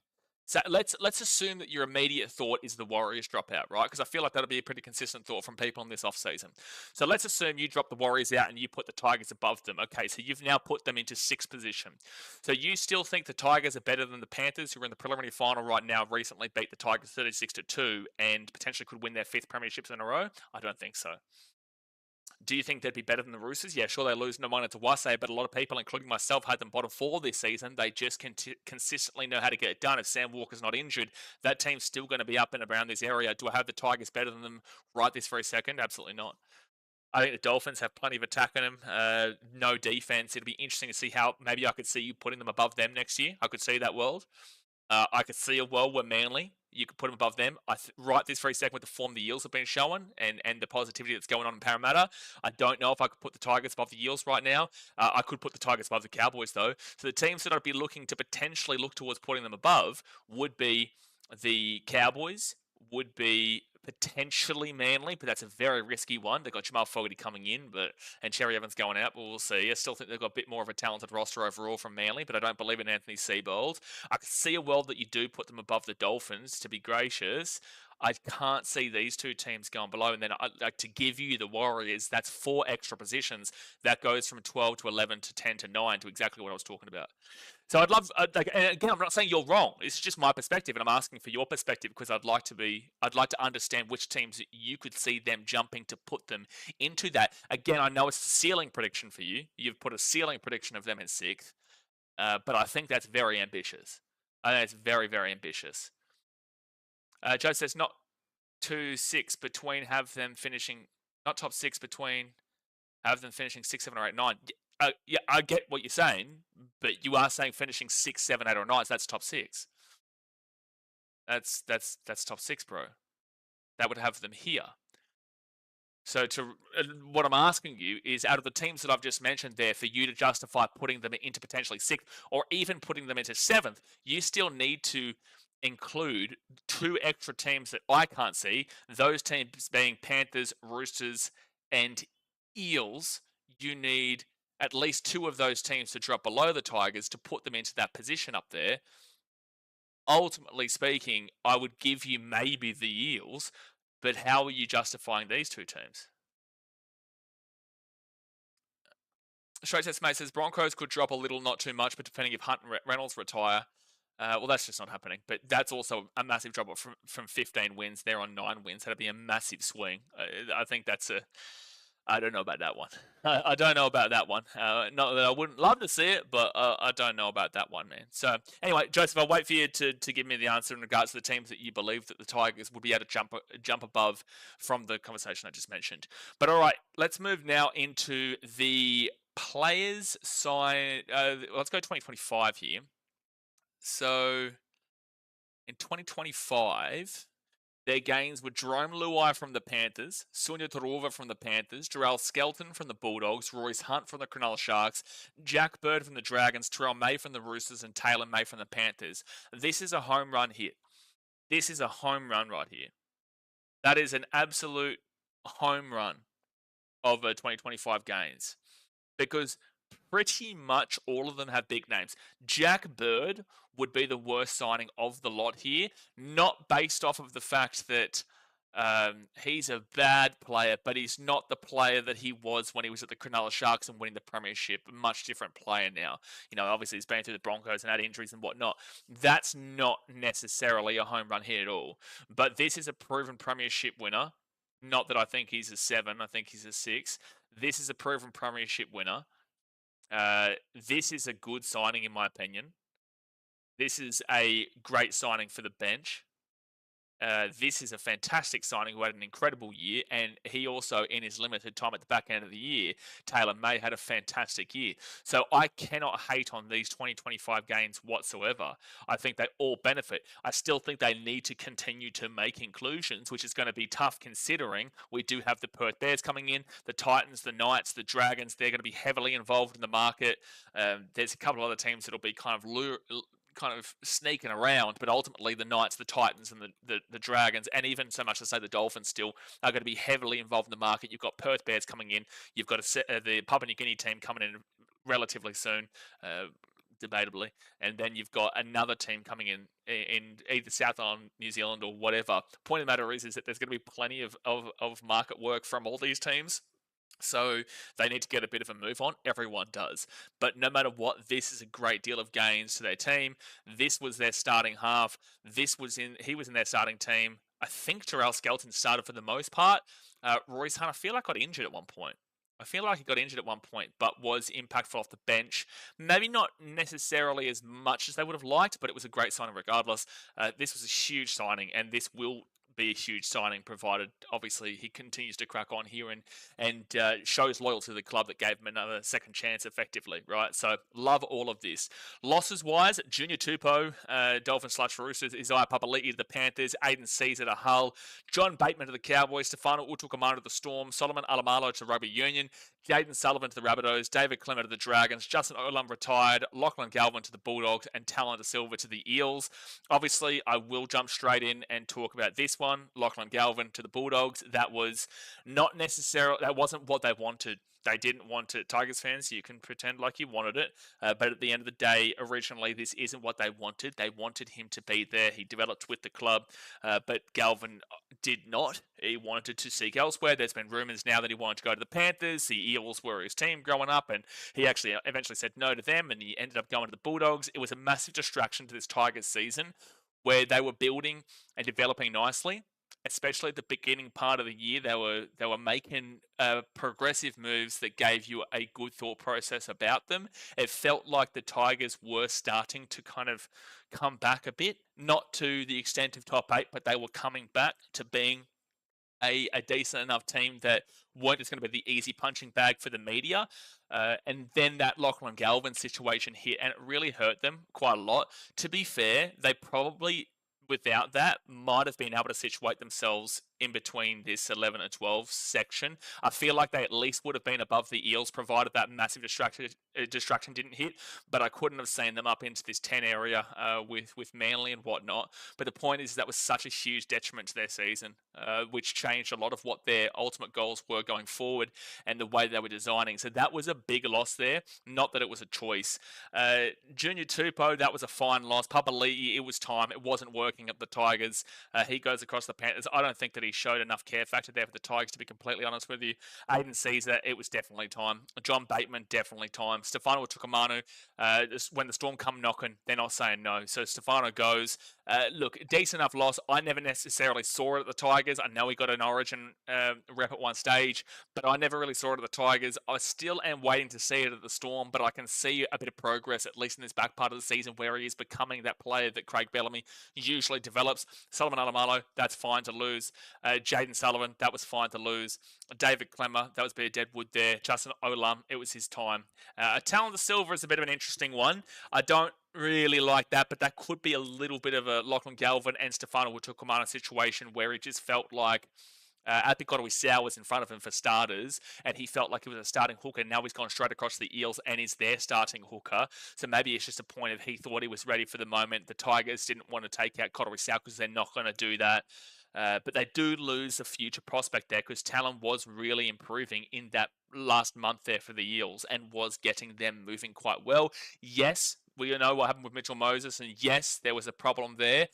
So let's assume that your immediate thought is the Warriors drop out, right? Because I feel like that'll be a pretty consistent thought from people in this offseason. So let's assume you drop the Warriors out and you put the Tigers above them. Okay, so you've now put them into sixth position. So you still think the Tigers are better than the Panthers, who are in the preliminary final right now, recently beat the Tigers 36-2 and potentially could win their fifth premierships in a row? I don't think so. Do you think they'd be better than the Roosters? Yeah, sure, they lose no minor to Wasay, but a lot of people, including myself, had them bottom four this season. They just consistently know how to get it done. If Sam Walker's not injured, that team's still going to be up and around this area. Do I have the Tigers better than them right this very second? Absolutely not. I think the Dolphins have plenty of attack in them. No defense. It'll be interesting to see how maybe I could see you putting them above them next year. I could see that world. I could see a world where Manly, you could put them above them. Right this very second with the form the Eels have been showing and the positivity that's going on in Parramatta, I don't know if I could put the Tigers above the Eels right now. I could put the Tigers above the Cowboys, though. So the teams that I'd be looking to potentially look towards putting them above would be the Cowboys, would be potentially Manly, but that's a very risky one. They've got Jamal Fogarty coming in, and Cherry Evans going out, but we'll see. I still think they've got a bit more of a talented roster overall from Manly, but I don't believe in Anthony Seibold. I can see a world that you do put them above the Dolphins, to be gracious. I can't see these two teams going below. And then to give you the Warriors, that's 4 extra positions. That goes from 12 to 11 to 10 to 9 to exactly what I was talking about. So I'd love, and again, I'm not saying you're wrong. It's just my perspective, and I'm asking for your perspective because I'd like to understand which teams you could see them jumping to put them into that. Again, I know it's a ceiling prediction for you. You've put a ceiling prediction of them in 6th, but I think that's very ambitious. I think it's very, very ambitious. Joe says not 2-6 between have them finishing, not top 6 between have them finishing 6, 7, or 8, 9. Yeah, I get what you're saying, but you are saying finishing 6, 7, 8, or 9. So that's top 6. That's top 6, bro. That would have them here. So what I'm asking you is, out of the teams that I've just mentioned there, for you to justify putting them into potentially 6th or even putting them into 7th, you still need to include 2 extra teams that I can't see. Those teams being Panthers, Roosters, and Eels. You need at least 2 of those teams to drop below the Tigers to put them into that position up there. Ultimately speaking, I would give you maybe the Eels, but how are you justifying these 2 teams? Straight Test Mate says Broncos could drop a little, not too much, but depending if Hunt and Reynolds retire. Well, that's just not happening. But that's also a massive drop from 15 wins. They're on 9 wins. That'd be a massive swing. I think that's I don't know about that one. I don't know about that one. Not that I wouldn't love to see it, but I don't know about that one, man. So anyway, Joseph, I'll wait for you to give me the answer in regards to the teams that you believe that the Tigers would be able to jump above from the conversation I just mentioned. But all right, let's move now into the players side. Let's go 2025 here. So in 2025... their gains were Jerome Luai from the Panthers, Sunia Taruva from the Panthers, Jarrell Skelton from the Bulldogs, Royce Hunt from the Cronulla Sharks, Jack Bird from the Dragons, Terrell May from the Roosters, and Taylor May from the Panthers. This is a home run hit. This is a home run right here. That is an absolute home run of 2025 gains. Because pretty much all of them have big names. Jack Bird would be the worst signing of the lot here, not based off of the fact that he's a bad player, but he's not the player that he was when he was at the Cronulla Sharks and winning the premiership. A much different player now. You know, obviously he's been through the Broncos and had injuries and whatnot. That's not necessarily a home run hit at all. But this is a proven premiership winner. Not that I think he's a 7. I think he's a 6. This is a proven premiership winner. This is a good signing, in my opinion. This is a great signing for the bench. This is a fantastic signing who had an incredible year, and he also, in his limited time at the back end of the year, Taylor May had a fantastic year. So I cannot hate on these 2025 gains whatsoever. I think they all benefit. I still think they need to continue to make inclusions, which is going to be tough considering we do have the Perth Bears coming in, the Titans, the Knights, the Dragons. They're going to be heavily involved in the market. There's a couple of other teams that'll be kind of sneaking around, but ultimately the Knights, the Titans, and the Dragons, and even so much to say the Dolphins still are going to be heavily involved in the market. You've got Perth Bears coming in. You've got the Papua New Guinea team coming in relatively soon. debatably. And then you've got another team coming in either South Island, New Zealand, or whatever. Point of the matter is that there's going to be plenty of market work from all these teams. So they need to get a bit of a move on. Everyone does. But no matter what, this is a great deal of gains to their team. This was their starting half. He was in their starting team. I think Terrell Skelton started for the most part. Royce Hunt, I feel like got injured at one point. I feel like he got injured at one point, but was impactful off the bench. Maybe not necessarily as much as they would have liked, but it was a great signing regardless. This was a huge signing, and this will be a huge signing, provided obviously he continues to crack on here and shows loyalty to the club that gave him another second chance effectively, right? So love all of this. Losses wise, Junior Tupou, Dolphins/Roosters, Isaiah Papali'i to the Panthers, Aiden Caesar to Hull, John Bateman to the Cowboys, Stefano Utukamana to the Storm, Solomon Alamalo to Rugby Union, Jaden Sullivan to the Rabbitohs, David Clement to the Dragons, Justin Olam retired, Lachlan Galvin to the Bulldogs, and Talon De Silva to the Eels. Obviously, I will jump straight in and talk about this one. Lachlan Galvin to the Bulldogs. That was not necessarily, that wasn't what they wanted. They didn't want it. Tigers fans, you can pretend like you wanted it. But at the end of the day, originally, this isn't what they wanted. They wanted him to be there. He developed with the club, but Galvin did not. He wanted to seek elsewhere. There's been rumours now that he wanted to go to the Panthers. The Eels were his team growing up, and he actually eventually said no to them, and he ended up going to the Bulldogs. It was a massive distraction to this Tigers season, where they were building and developing nicely. Especially at the beginning part of the year, they were making progressive moves that gave you a good thought process about them. It felt like the Tigers were starting to kind of come back a bit, not to the extent of top 8, but they were coming back to being a decent enough team that weren't just going to be the easy punching bag for the media. And then that Lachlan Galvin situation hit, and it really hurt them quite a lot. To be fair, they probably, without that, might have been able to situate themselves in between this 11 and 12 section. I feel like they at least would have been above the Eels, provided that massive distraction didn't hit, but I couldn't have seen them up into this 10 area with Manly and whatnot. But the point is that was such a huge detriment to their season, which changed a lot of what their ultimate goals were going forward and the way they were designing. So that was a big loss there, not that it was a choice. Junior Tupou, that was a fine loss. Papali'i, it was time. It wasn't working at the Tigers. He goes across the Panthers. I don't think that he showed enough care factor there for the Tigers, to be completely honest with you. Aiden Caesar, it was definitely time. John Bateman, definitely time. Stefano Tukamanu, when the Storm come knocking, they're not saying no. So Stefano goes. Look, decent enough loss. I never necessarily saw it at the Tigers. I know he got an Origin rep at one stage, but I never really saw it at the Tigers. I still am waiting to see it at the Storm, but I can see a bit of progress, at least in this back part of the season, where he is becoming that player that Craig Bellamy usually develops. Solomon Alamalo, that's fine to lose. Jaden Sullivan, that was fine to lose. David Clemmer, that was a bit of dead wood there. Justin Olam, it was his time. Talon De Silva is a bit of an interesting one. I don't really like that, but that could be a little bit of a Lachlan Galvin and Stefano Utukamana situation where it just felt like Apikoro Isao was in front of him for starters, and he felt like he was a starting hooker. Now he's gone straight across the Eels and is their starting hooker. So maybe it's just a point of he thought he was ready for the moment. The Tigers didn't want to take out Koro Isao because they're not going to do that. But they do lose a future prospect there, because Talon was really improving in that last month there for the Eels and was getting them moving quite well. Yes, we know what happened with Mitchell Moses, and yes, there was a problem there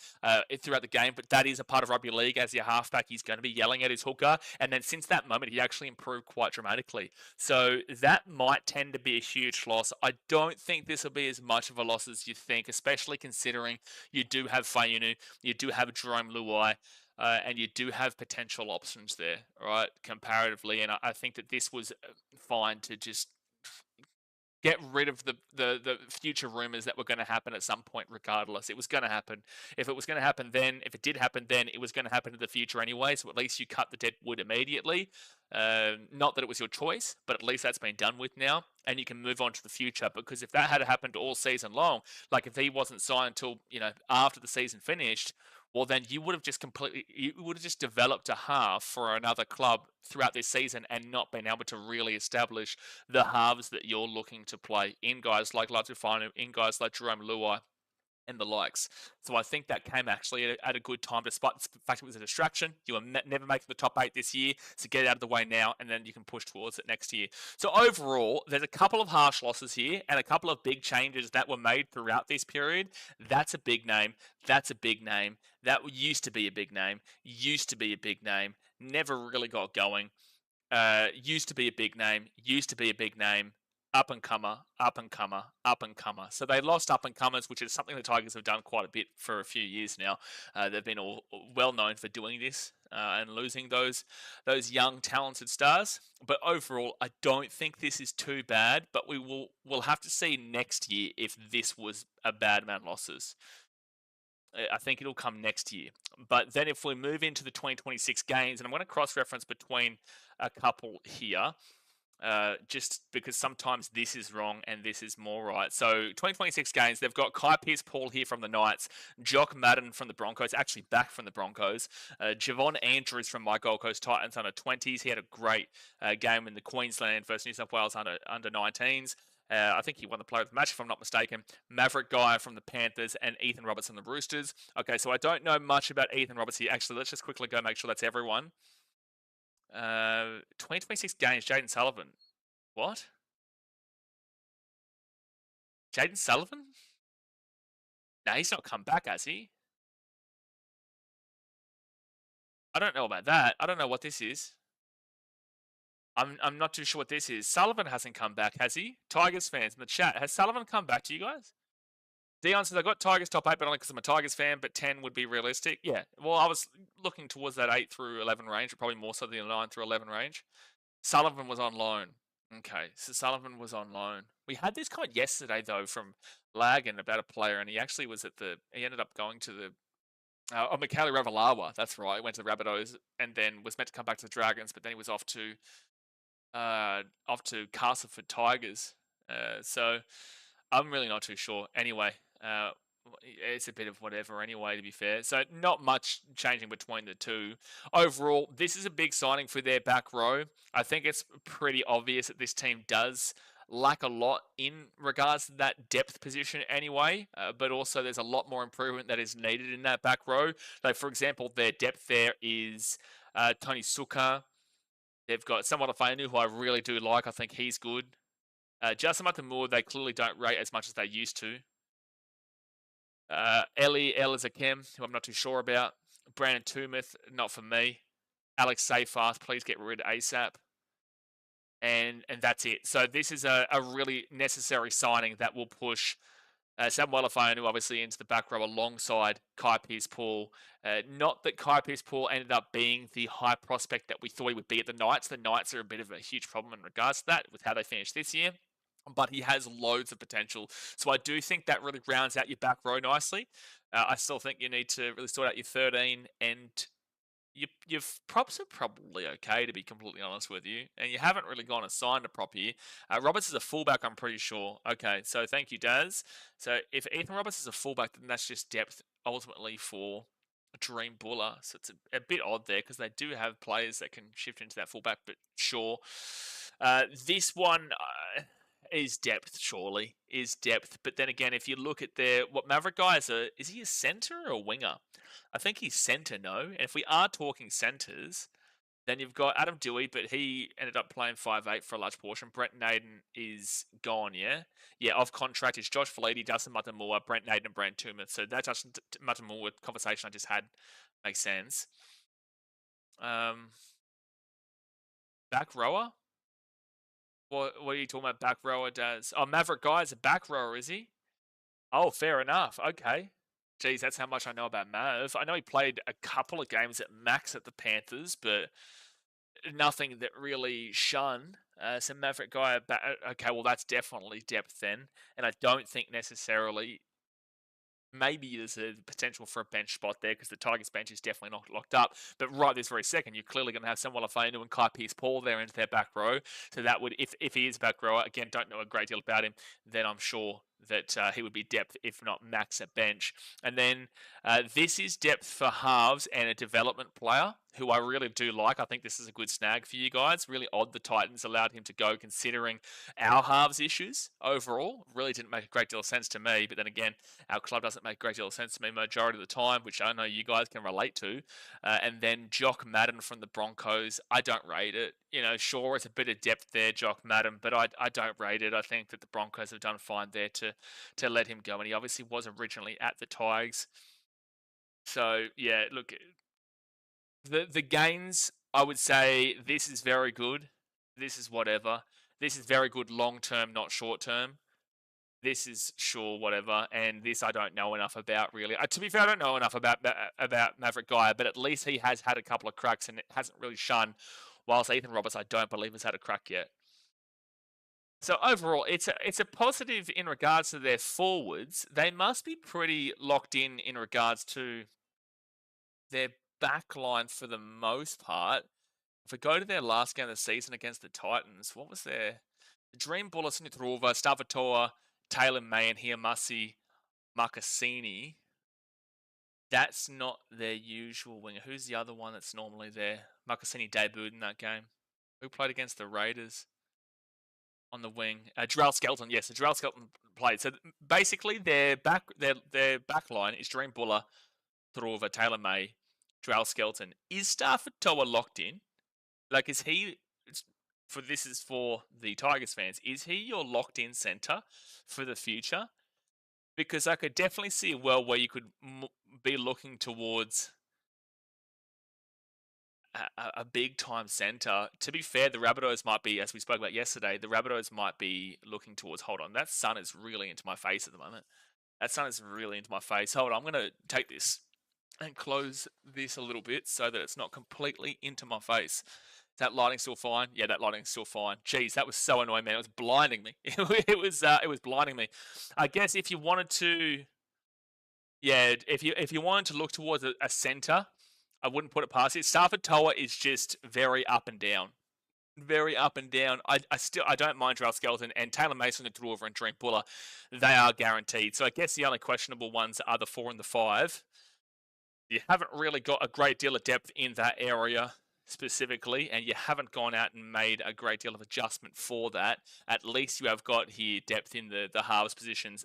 throughout the game, but that is a part of rugby league. As your halfback, he's going to be yelling at his hooker, and then since that moment, he actually improved quite dramatically. So that might tend to be a huge loss. I don't think this will be as much of a loss as you think, especially considering you do have Fayunu, you do have Jerome Luai, and you do have potential options there, right, comparatively. And I think that this was fine to just get rid of the future rumors that were going to happen at some point regardless. It was going to happen. If it was going to happen then, if it did happen then, it was going to happen in the future anyway, so at least you cut the dead wood immediately. Not that it was your choice, but at least that's been done with now, and you can move on to the future, because if that had happened all season long, like if he wasn't signed until, after the season finished, well, then you would have just developed a half for another club throughout this season and not been able to really establish the halves that you're looking to play in guys like Latufanu, in guys like Jerome Luai. and the likes. So I think that came actually at a good time, despite the fact it was a distraction. You were never making the top 8 this year, so get it out of the way now, and then you can push towards it next year. So overall, there's a couple of harsh losses here, and a couple of big changes that were made throughout this period. That's a big name. That's a big name. That used to be a big name. Used to be a big name. Never really got going. Used to be a big name. Used to be a big name. Up and comer, up and comer, up and comer. So they lost up and comers, which is something the Tigers have done quite a bit for a few years now. They've been all well known for doing this and losing those young talented stars. But overall, I don't think this is too bad. But we'll have to see next year if this was a bad amount of losses. I think it'll come next year. But then if we move into the 2026 games, and I'm going to cross-reference between a couple here. Just because sometimes this is wrong and this is more right. So 2026 games, they've got Kai Pearce-Paul here from the Knights, Jock Madden from the Broncos, actually back from the Broncos, Javon Andrews from my Gold Coast Titans under 20s. He had a great game in the Queensland versus New South Wales under 19s. I think he won the player of the match, if I'm not mistaken. Maverick Guy from the Panthers and Ethan Roberts from the Roosters. Okay, so I don't know much about Ethan Roberts here. Actually, let's just quickly go make sure that's everyone. 2026 games, Jaden Sullivan. What? Jaden Sullivan? No, he's not come back, has he? I don't know about that. I don't know what this is. I'm not too sure what this is. Sullivan hasn't come back, has he? Tigers fans in the chat. Has Sullivan come back to you guys? Dion says, I got Tigers top 8, but only because I'm a Tigers fan, but 10 would be realistic. Yeah, well, I was looking towards that 8 through 11 range, or probably more so than the 9 through 11 range. Sullivan was on loan. Okay, so Sullivan was on loan. We had this comment yesterday, though, from Lagan about a player, and he actually was he ended up going to the, Mikhaili Ravalawa, that's right. He went to the Rabbitohs, and then was meant to come back to the Dragons, but then he was off to Castleford Tigers. So I'm really not too sure. Anyway, it's a bit of whatever anyway, to be fair. So not much changing between the two. Overall, this is a big signing for their back row. I think it's pretty obvious that this team does lack a lot in regards to that depth position anyway, but also there's a lot more improvement that is needed in that back row. Like, for example, their depth there is Tony Suka. They've got Samuel Fainu, who I really do like. I think he's good. Justin Matamua, they clearly don't rate as much as they used to. Eli Elizakem, who I'm not too sure about. Brandon Tumeth, not for me. Alex Seyfarth, please get rid ASAP. And that's it. So this is a really necessary signing that will push Sam Walafonu obviously into the back row alongside Kai Pearce-Paul. Not that Kai Pearce-Paul ended up being the high prospect that we thought he would be at the Knights. The Knights are a bit of a huge problem in regards to that with how they finished this year. But he has loads of potential. So I do think that really rounds out your back row nicely. I still think you need to really sort out your 13, and your props are probably okay, to be completely honest with you. And you haven't really gone and signed a prop here. Roberts is a fullback, I'm pretty sure. Okay, so thank you, Daz. So if Ethan Roberts is a fullback, then that's just depth ultimately for Dream Buller. So it's a bit odd there because they do have players that can shift into that fullback, but sure. This one is depth, surely. Is depth. But then again, if you look at what Maverick Guy is he a centre or a winger? I think he's centre, no? And if we are talking centres, then you've got Adam Dewey, but he ended up playing 5'8" for a large portion. Brent Naden is gone, yeah? Yeah, off contract is Josh Felitti, Dustin Matamua, Brent Naden, and Brent Tumeth. So that Dustin Matamua conversation I just had makes sense. Back rower? What are you talking about, back rower, Daz? Oh, Maverick Guy is a back rower, is he? Oh, fair enough. Okay. Geez, that's how much I know about Mav. I know he played a couple of games at max at the Panthers, but nothing that really shone. So Maverick Guy, okay, well, that's definitely depth then. And I don't think necessarily, maybe there's a potential for a bench spot there because the Tigers bench is definitely not locked up. But right this very second, you're clearly going to have Samuel Fainu and Kai Pearce-Paul there into their back row. So that would, if he is back rower, again, don't know a great deal about him, then I'm sure that he would be depth, if not max at bench. And then this is depth for halves and a development player who I really do like. I think this is a good snag for you guys. Really odd the Titans allowed him to go considering our halves issues overall. Really didn't make a great deal of sense to me. But then again, our club doesn't make a great deal of sense to me majority of the time, which I know you guys can relate to. And then Jock Madden from the Broncos, I don't rate it. You know, sure, it's a bit of depth there, Jock Madden, but I don't rate it. I think that the Broncos have done fine there to let him go. And he obviously was originally at the Tigers. So, yeah, look, the gains, I would say this is very good. This is whatever. This is very good long term, not short term. This is sure whatever, and this I don't know enough about really. To be fair, I don't know enough about Maverick Guy, but at least he has had a couple of cracks and it hasn't really shone. Whilst Ethan Roberts, I don't believe has had a crack yet. So overall, it's a positive in regards to their forwards. They must be pretty locked in regards to their back line for the most part. If we go to their last game of the season against the Titans, what was their Dream Bullets, Nitrova, Stavatoa, Taylor May, and Hiamasi Marcassini? That's not their usual winger. Who's the other one that's normally there? Marcassini debuted in that game. Who played against the Raiders on the wing? Jarrell Skelton. Yes, Jarrell Skelton played. So basically, their back line is Dream Buller, Nitrova, Taylor May, Jarrell Skelton. Is Stavatoa locked in? Like, is he? This is for the Tigers fans. Is he your locked-in centre for the future? Because I could definitely see a world where you could be looking towards a big-time centre. To be fair, the Rabbitohs might be, as we spoke about yesterday, the Rabbitohs might be looking towards. Hold on, that sun is really into my face at the moment. That sun is really into my face. Hold on, I'm going to take this and close this a little bit so that it's not completely into my face. That lighting still fine? Yeah, that lighting's still fine. Jeez, that was so annoying, man. It was blinding me. It was blinding me. I guess if you wanted to, yeah, if you wanted to look towards a centre, I wouldn't put it past it. Stavatoa is just very up and down. Very up and down. I don't mind Jarrell Skelton and Taylor Mason and Dwarver and Dream Buller. They are guaranteed. So I guess the only questionable ones are the 4 and the 5. You haven't really got a great deal of depth in that area specifically, and you haven't gone out and made a great deal of adjustment for that. At least you have got here depth in the halves positions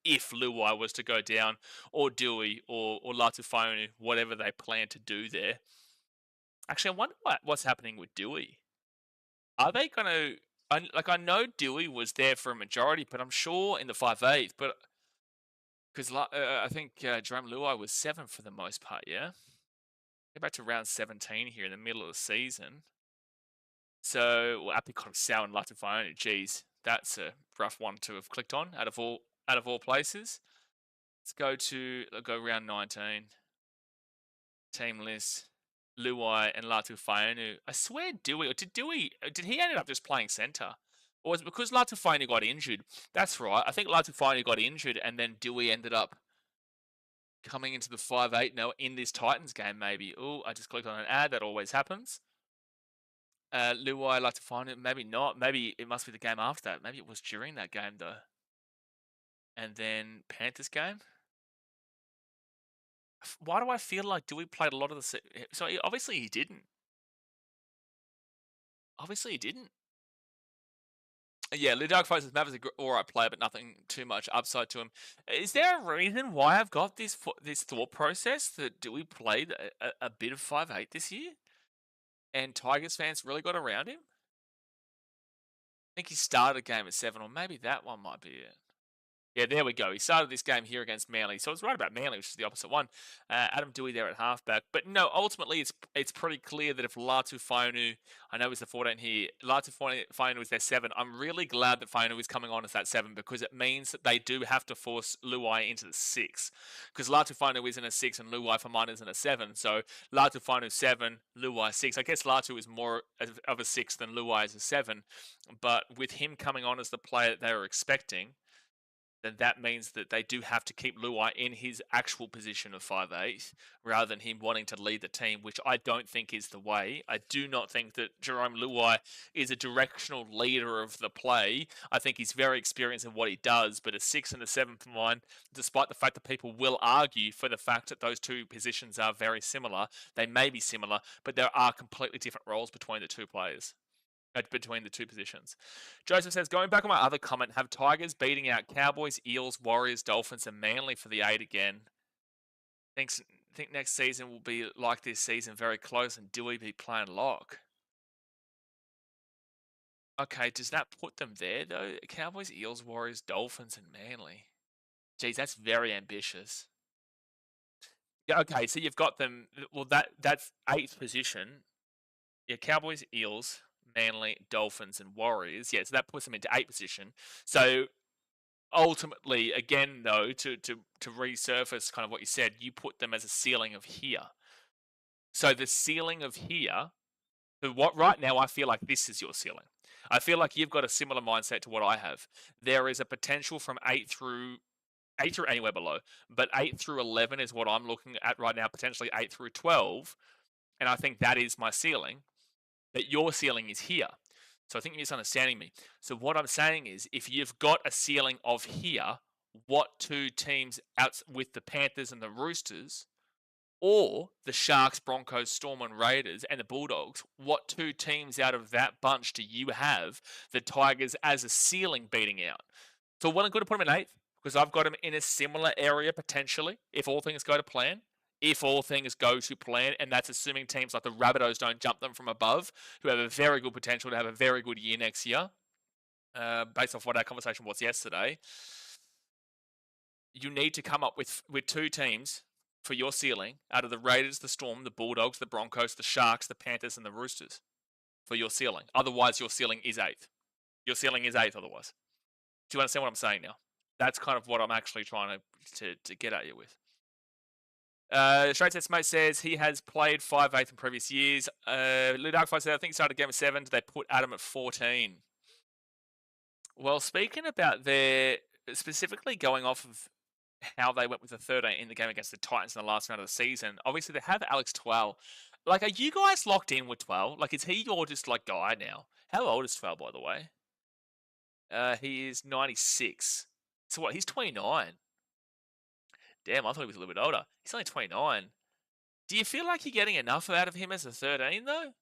if Luai was to go down, or Dewey, or Latufonu, whatever they plan to do there. Actually, I wonder what's happening with Dewey. Are they going to... I know Dewey was there for a majority, but I'm sure in the 5/8, but... Because I think Jerome Luai was 7 for the most part, yeah? Go back to round 17 here in the middle of the season. So, well, Apicot, Sow, and Latufonu. Geez, that's a rough one to have clicked on out of all places. Let's go round 19. Team list. Luai and Latufonu. I swear Dewey, did he end up just playing centre? Or was it because Latufonu got injured? That's right. I think Latufonu got injured and then Dewey ended up coming into the 5/8 now in this Titans game, maybe. Oh, I just clicked on an ad. That always happens. Luai, Latufonu, maybe not. Maybe it must be the game after that. Maybe it was during that game, though. And then Panthers game. Why do I feel like Dewey played a lot of the... So obviously he didn't. Obviously he didn't. Yeah, Ludark Fox Mav is an alright player, but nothing too much upside to him. Is there a reason why I've got this thought process that Dewey played a bit of 5/8 this year? And Tigers fans really got around him? I think he started a game at 7, or maybe that one might be it. Yeah, there we go. He started this game here against Manly. So it's right about Manly, which is the opposite one. Adam Dewey there at halfback. But no, ultimately, it's pretty clear that if Latufonu, I know he's the 14 here, Latufonu is their 7. I'm really glad that Fonu is coming on as that 7 because it means that they do have to force Luai into the 6. Because Latufonu isn't a 6 and Luai for mine isn't a 7. So Latufonu 7, Luai 6. I guess Latu is more of a 6 than Luai is a 7. But with him coming on as the player that they were expecting, then that means that they do have to keep Luai in his actual position of 5'8", rather than him wanting to lead the team, which I don't think is the way. I do not think that Jerome Luai is a directional leader of the play. I think he's very experienced in what he does, but a 6 and a 7 for mine, despite the fact that people will argue for the fact that those two positions are very similar, they may be similar, but there are completely different roles between the two players. Between the two positions. Joseph says, going back on my other comment, have Tigers beating out Cowboys, Eels, Warriors, Dolphins, and Manly for the 8 again. Think next season will be like this season, very close, and Dewey be playing lock. Okay, does that put them there, though? Cowboys, Eels, Warriors, Dolphins, and Manly. Geez, that's very ambitious. Yeah, okay, so you've got them. Well, that's 8th position. Yeah, Cowboys, Eels, Manly, Dolphins, and Warriors. Yeah, so that puts them into 8th position. So ultimately, again, though, to resurface kind of what you said, you put them as a ceiling of here. So the ceiling of here, what right now I feel like this is your ceiling. I feel like you've got a similar mindset to what I have. There is a potential from 8 through anywhere below, but 8 through 11 is what I'm looking at right now, potentially 8 through 12, and I think that is my ceiling. But your ceiling is here. So I think you're misunderstanding me. So what I'm saying is, if you've got a ceiling of here, what two teams out with the Panthers and the Roosters, or the Sharks, Broncos, Storm and Raiders, and the Bulldogs, what two teams out of that bunch do you have the Tigers as a ceiling beating out? So well and good to put them in 8th, because I've got them in a similar area potentially, if all things go to plan. If all things go to plan, and that's assuming teams like the Rabbitohs don't jump them from above, who have a very good potential to have a very good year next year, based off what our conversation was yesterday. You need to come up with two teams for your ceiling out of the Raiders, the Storm, the Bulldogs, the Broncos, the Sharks, the Panthers, and the Roosters for your ceiling. Otherwise, your ceiling is 8th. Your ceiling is 8th otherwise. Do you understand what I'm saying now? That's kind of what I'm actually trying to get at you with. Straight Sets Mate says he has played 5'8" in previous years. Lou Darkfire said, I think he started game of 7. They put Adam at 14. Well, speaking about their specifically going off of how they went with the 13 in the game against the Titans in the last round of the season, obviously they have Alex Twell. Like, are you guys locked in with Twell? Like, is he your just like guy now? How old is Twell, by the way? He is 96. So what? He's 29. Damn, I thought he was a little bit older. He's only 29. Do you feel like you're getting enough out of him as a 13, though?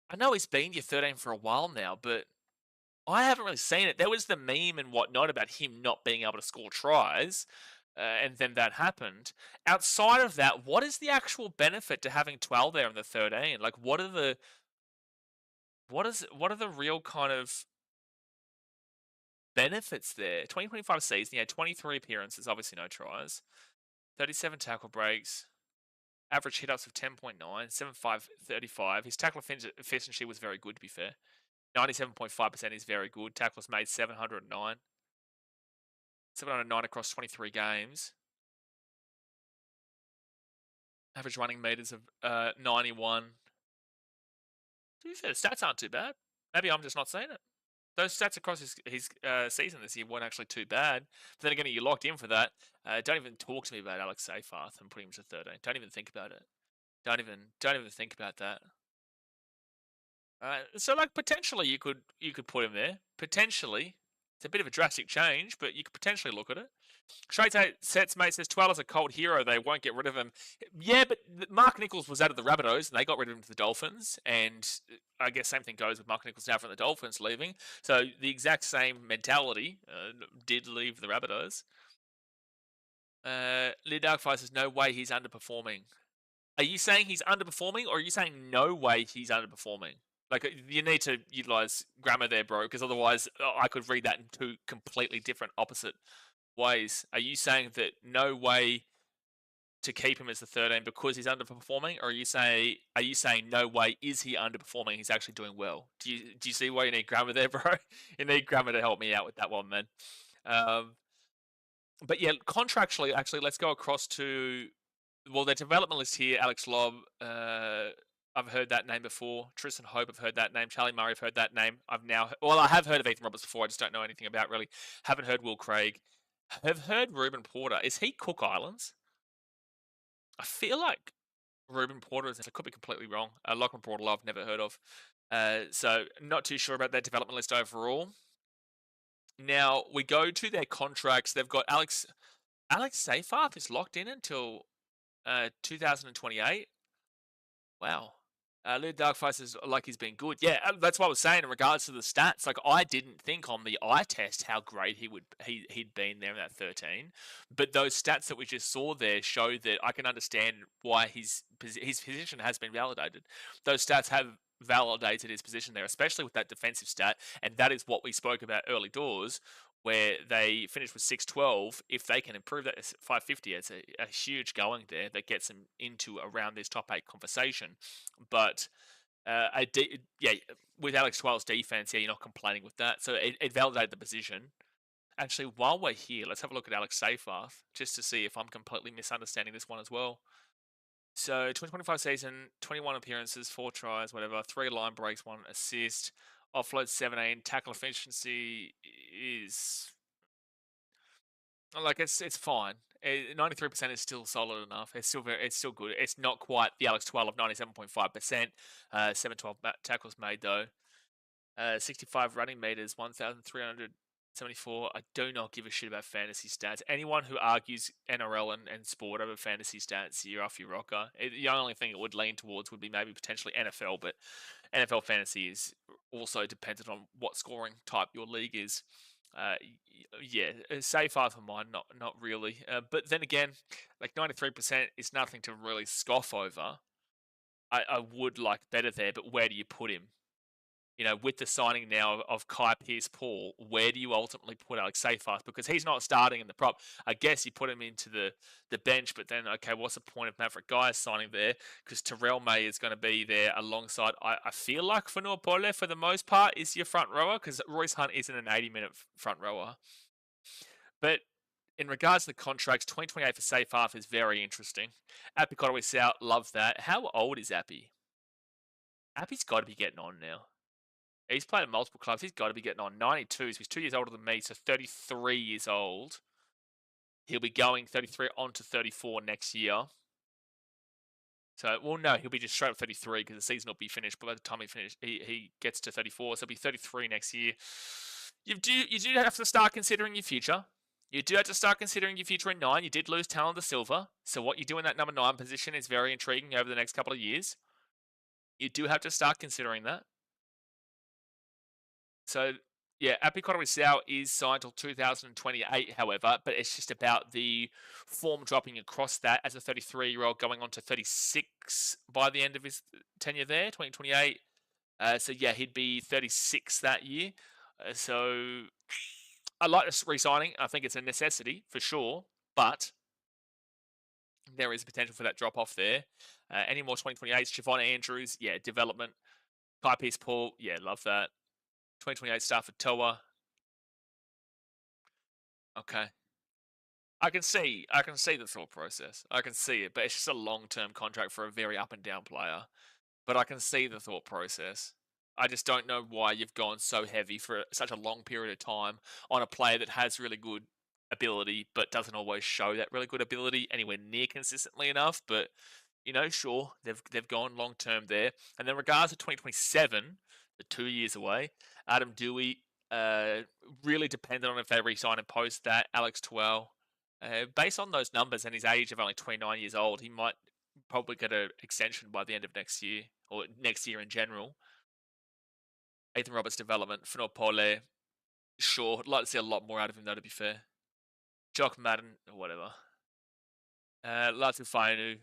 I know he's been your 13 for a while now, but I haven't really seen it. There was the meme and whatnot about him not being able to score tries, and then that happened. Outside of that, what is the actual benefit to having 12 there in the 13? Like, what are the real kind of benefits there? 2025 season, he had 23 appearances, obviously no tries, 37 tackle breaks, average hit-ups of 10.9, 7.5, 35. His tackle efficiency was very good, to be fair. 97.5% is very good. Tackles made 709. 709 across 23 games. Average running meters of 91. To be fair, the stats aren't too bad. Maybe I'm just not seeing it. Those stats across his season this year weren't actually too bad. But then again, you're locked in for that. Don't even talk to me about Alex Seyfarth and putting him to 13. Don't even think about it. Don't even think about that. So like potentially you could put him there. Potentially, it's a bit of a drastic change, but you could potentially look at it. Straight Sets Mate says 12 is a cold hero. They won't get rid of him. Yeah, but Mark Nichols was out of the Rabbitohs and they got rid of him to the Dolphins. And I guess same thing goes with Mark Nichols now from the Dolphins leaving. So the exact same mentality did leave the Rabbitohs. Lee Darkfire says no way he's underperforming. Are you saying he's underperforming, or are you saying no way he's underperforming? Like, you need to utilize grammar there, bro, because otherwise I could read that in two completely different opposite ways. Are you saying that no way to keep him as the 13 because he's underperforming, or are you saying no way is he underperforming? He's actually doing well. Do you see why you need grammar there, bro? You need grammar to help me out with that one, man. But yeah, contractually, actually, let's go across to their development list here. Alex Lobb. I've heard that name before. Tristan Hope, I've heard that name. Charlie Murray, I've heard that name. I have heard of Ethan Roberts before. I just don't know anything about really. Haven't heard Will Craig. I've heard Ruben Porter. Is he Cook Islands? I feel like Ruben Porter is. I could be completely wrong. Lachlan Porter, I've never heard of. So not too sure about that development list overall. Now we go to their contracts. They've got Alex Seyfarth is locked in until 2028. Wow. Lou Darkface is like he's been good. Yeah, that's what I was saying in regards to the stats. Like I didn't think on the eye test how great he'd been there in that 13, but those stats that we just saw there show that I can understand why his position has been validated. Those stats have validated his position there, especially with that defensive stat, and that is what we spoke about early doors, where they finished with 612. If they can improve that 550, it's a huge going there that gets them into around this top 8 conversation. But yeah, with Alex Twell's defense, yeah, you're not complaining with that. So it validated the position. Actually, while we're here, let's have a look at Alex Seyfarth just to see if I'm completely misunderstanding this one as well. So 2025 season, 21 appearances, 4 tries, whatever, 3 line breaks, 1 assist, offload 17, tackle efficiency is like it's fine. 93% is still solid enough. It's still good. It's not quite the Alex 12 of 97.5%. 712 tackles made though. 65 running meters, 1,374. I do not give a shit about fantasy stats. Anyone who argues NRL and sport over fantasy stats, you're off your rocker. The only thing it would lean towards would be maybe potentially NFL, but NFL fantasy is also dependent on what scoring type your league is. Yeah, Seyfarth for mine, not really. But then again, like 93% is nothing to really scoff over. I would like better there, but where do you put him? You know, with the signing now of Kai Pearce-Paul, where do you ultimately put Alex Seyfarth? Because he's not starting in the prop. I guess you put him into the bench, but then, okay, what's the point of Maverick Guys signing there? Because Terrell May is going to be there alongside, I feel like Fanua Pole, for the most part, is your front rower, because Royce Hunt isn't an 80-minute front rower. But in regards to the contracts, 2028 for Seyfarth is very interesting. Appy Kotowai-South, love that. How old is Appy? Appy's got to be getting on now. He's played at multiple clubs. He's got to be getting on 92, so he's 2 years older than me, so 33 years old. He'll be going 33 on to 34 next year. So, well, no, he'll be just straight up 33 because the season will be finished. But by the time he gest to 34, so he'll be 33 next year. You do have to start considering your future. You do have to start considering your future in 9. You did lose Talon to Silver, so what you do in that number 9 position is very intriguing over the next couple of years. You do have to start considering that. So, yeah, Appy Kotowai-South is signed till 2028, however, but it's just about the form dropping across that as a 33-year-old going on to 36 by the end of his tenure there, 2028. So, yeah, he'd be 36 that year. So, I like this re-signing. I think it's a necessity for sure, but there is potential for that drop-off there. Any more 2028s? Javon Andrews, yeah, development. Kai Pearce-Paul, yeah, love that. 2028 Stafford Toa. Okay. I can see the thought process. I can see it, but it's just a long-term contract for a very up and down player. But I can see the thought process. I just don't know why you've gone so heavy for such a long period of time on a player that has really good ability, but doesn't always show that really good ability anywhere near consistently enough. But you know, sure, they've gone long term there. And then regards to 2027, the 2 years away, Adam Dewey, really dependent on if they re-sign and post that. Alex Twell, based on those numbers and his age of only 29 years old, he might probably get an extension by the end of next year, or next year in general. Ethan Roberts' development, Fanua Pole, sure, I'd like to see a lot more out of him though, to be fair. Jock Madden, or whatever. Latu Fainu,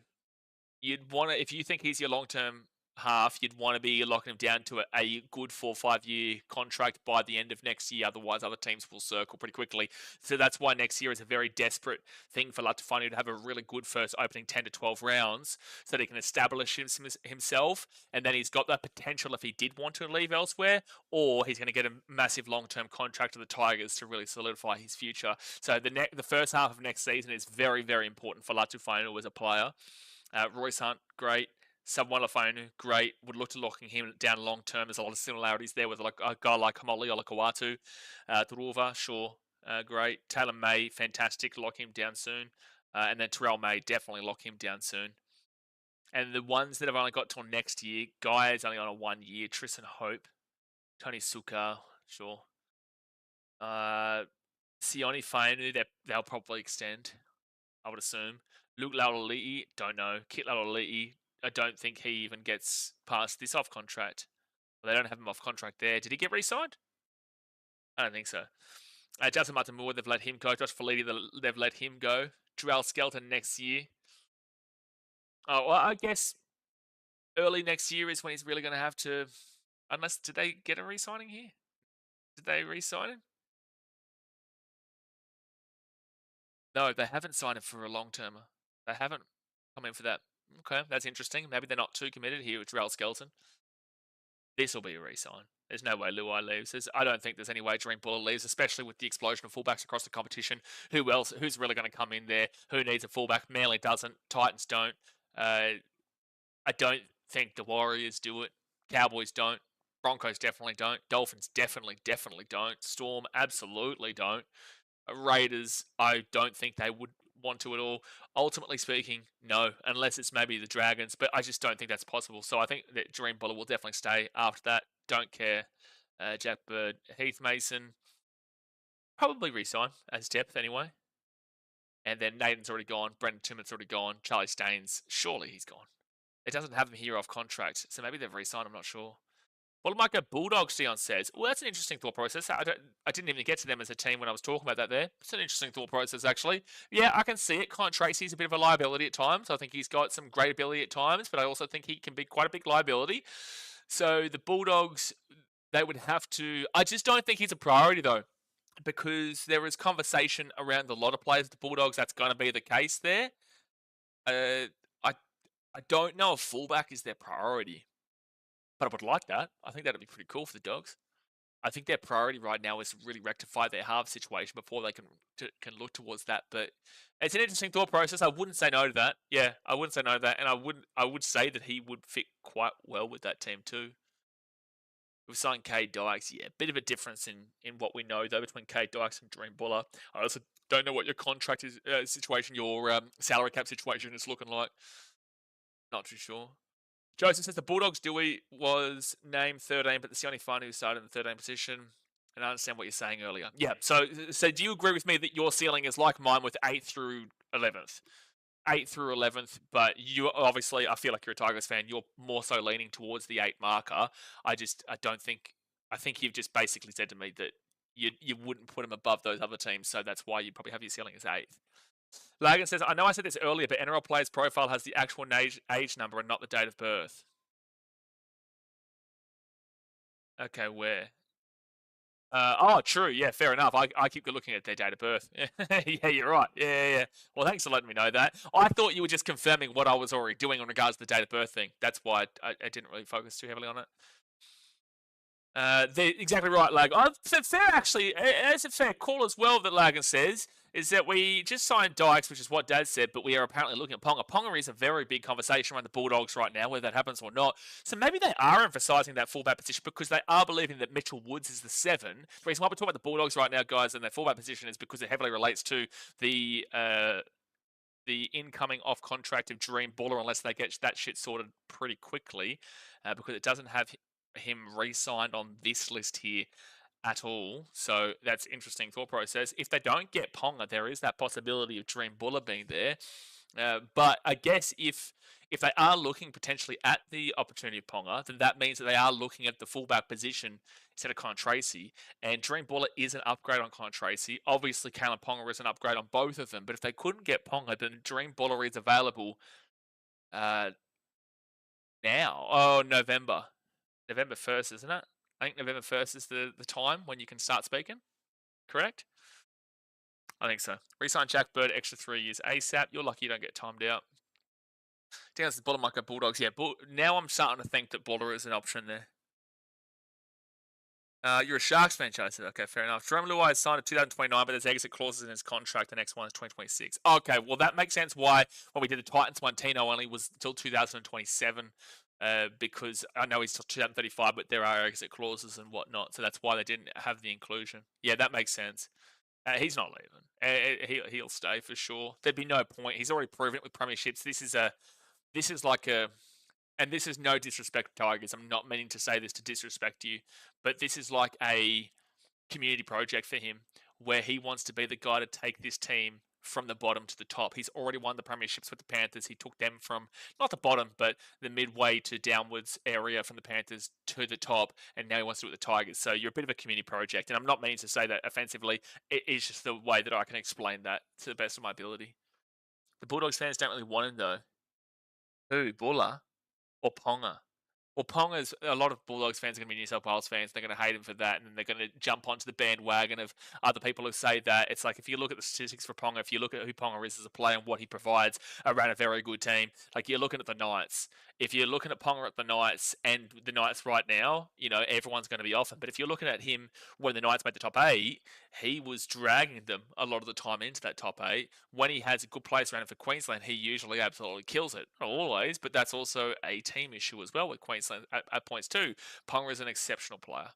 you'd want to, if you think he's your long-term half, you'd want to be locking him down to a good 4 or 5 year contract by the end of next year. Otherwise, other teams will circle pretty quickly. So that's why next year is a very desperate thing for Latufanu to have a really good first opening 10 to 12 rounds so that he can establish himself. And then he's got that potential if he did want to leave elsewhere, or he's going to get a massive long-term contract with the Tigers to really solidify his future. So the first half of next season is very, very important for Latufanu as a player. Royce Hunt, great. Subwalafonu, great. Would look to locking him down long term. There's a lot of similarities there with like a guy like Hamoli Olakawatu. Turuva, sure. great. Taylor May, fantastic. Lock him down soon. And then Terrell May, definitely lock him down soon. And the ones that have only got till next year, Guy is only on a 1 year. Tristan Hope, Tony Suka, sure. Sione Fainu, they'll probably extend, I would assume. Luke Laulali'i, don't know. Kit Laulali'i, I don't think he even gets past this off contract. Well, they don't have him off contract there. Did he get re-signed? I don't think so. Justin Martin Moore, they've let him go. Josh Felitti, they've let him go. Joel Skelton next year. Oh, well, I guess early next year is when he's really going to have to... Unless, did they get a re-signing here? Did they re-sign him? No, they haven't signed him for a long-termer. They haven't come in for that. Okay, that's interesting. Maybe they're not too committed here with Joel Skelton. This will be a re-sign. There's no way Luai leaves. I don't think there's any way Dream Buller leaves, especially with the explosion of fullbacks across the competition. Who else? Who's really going to come in there? Who needs a fullback? Manly doesn't. Titans don't. I don't think the Warriors do it. Cowboys don't. Broncos definitely don't. Dolphins definitely don't. Storm absolutely don't. Raiders, I don't think they would want to at all. Ultimately speaking, no, unless it's maybe the Dragons, but I just don't think that's possible. So I think that Dream Buller will definitely stay after that. Don't care. Jack Bird, Heath Mason, probably re-sign as depth anyway. And then Nathan's already gone. Brendan Timmett's already gone. Charlie Staines, surely he's gone. It doesn't have him here off contract, so maybe they've re-signed, I'm not sure. Well, Micah Bulldogs, Dion says. Well, that's an interesting thought process. I didn't even get to them as a team when I was talking about that there. It's an interesting thought process, actually. Yeah, I can see it. Colin Tracy's a bit of a liability at times. I think he's got some great ability at times, but I also think he can be quite a big liability. So the Bulldogs, they would have to... I just don't think he's a priority, though, because there is conversation around a lot of players. The Bulldogs, that's going to be the case there. I don't know if fullback is their priority. But I would like that. I think that'd be pretty cool for the Dogs. I think their priority right now is to really rectify their half situation before they can look towards that. But it's an interesting thought process. I wouldn't say no to that. Yeah, I wouldn't say no to that, and I would say that he would fit quite well with that team too. We've signed Cade Dykes. Yeah, bit of a difference in what we know though between Cade Dykes and Dream Buller. I also don't know what your contract is situation, your salary cap situation is looking like. Not too sure. Joseph says the Bulldogs Dewey was named 13, but the Sione Fainu started in the 13th position. And I understand what you're saying earlier. Yeah, so do you agree with me that your ceiling is like mine with 8th through 11th? 8th through 11th, but you obviously, I feel like you're a Tigers fan. You're more so leaning towards the 8 marker. I think you've just basically said to me that you wouldn't put him above those other teams, so that's why you probably have your ceiling as 8th. Lagan says, I know I said this earlier, but NRL players' profile has the actual age number and not the date of birth. Okay, where? Oh, true. Yeah, fair enough. I keep looking at their date of birth. Yeah, you're right. Yeah. Well, thanks for letting me know that. I thought you were just confirming what I was already doing in regards to the date of birth thing. That's why I didn't really focus too heavily on it. They're exactly right, Lag. Fair, actually. It's a fair call as well that Lagan says, is that we just signed Dykes, which is what Dad said, but we are apparently looking at Ponga. Ponga is a very big conversation around the Bulldogs right now, whether that happens or not. So maybe they are emphasising that fullback position because they are believing that Mitchell Woods is the 7. The reason why we're talking about the Bulldogs right now, guys, and their fullback position is because it heavily relates to the incoming off contract of Dream Buller, unless they get that shit sorted pretty quickly, because it doesn't have him re-signed on this list here at all. So that's interesting thought process. If they don't get Ponga, there is that possibility of Dream Buller being there. But I guess if they are looking potentially at the opportunity of Ponga, then that means that they are looking at the fullback position instead of Colin Tracy. And Dream Buller is an upgrade on Colin Tracy. Obviously, Kalen Ponga is an upgrade on both of them. But if they couldn't get Ponga, then Dream Buller is available now. Oh, November 1st, isn't it? I think November 1st is the time when you can start speaking. Correct? I think so. Resign Jack Bird, extra 3 years ASAP. You're lucky you don't get timed out. Down to the bottom, like Bulldogs. Yeah, now I'm starting to think that Buller is an option there. You're a Sharks fan, Joseph. Okay, fair enough. Jerome Luai signed in 2029, but there's exit clauses in his contract. The next one is 2026. Okay, well, that makes sense why when we did the Titans one, Tino only was until 2027. Because I know he's till 2035, but there are exit clauses and whatnot, so that's why they didn't have the inclusion. Yeah, that makes sense. He's not leaving. He'll stay for sure. There'd be no point. He's already proven it with premierships. This is like a, and this is no disrespect to Tigers. I'm not meaning to say this to disrespect you, but this is like a community project for him where he wants to be the guy to take this team from the bottom to the top. He's already won the premierships with the Panthers. He took them from not the bottom, but the midway to downwards area from the Panthers to the top, and now he wants to do it with the Tigers. So you're a bit of a community project, and I'm not meaning to say that offensively. It is just the way that I can explain that to the best of my ability. The Bulldogs fans don't really want him though. Who, Buller or Ponga? Well, Ponga's a lot of Bulldogs fans are going to be New South Wales fans. They're going to hate him for that, and then they're going to jump onto the bandwagon of other people who say that. It's like if you look at the statistics for Ponga, if you look at who Ponga is as a player and what he provides around a very good team, like you're looking at the Knights. If you're looking at Ponga at the Knights and the Knights right now, you know, everyone's going to be off him. But if you're looking at him when the Knights made the top 8, he was dragging them a lot of the time into that top 8. When he has a good place around him for Queensland, he usually absolutely kills it. Not always, but that's also a team issue as well with Queensland at points too. Ponga is an exceptional player.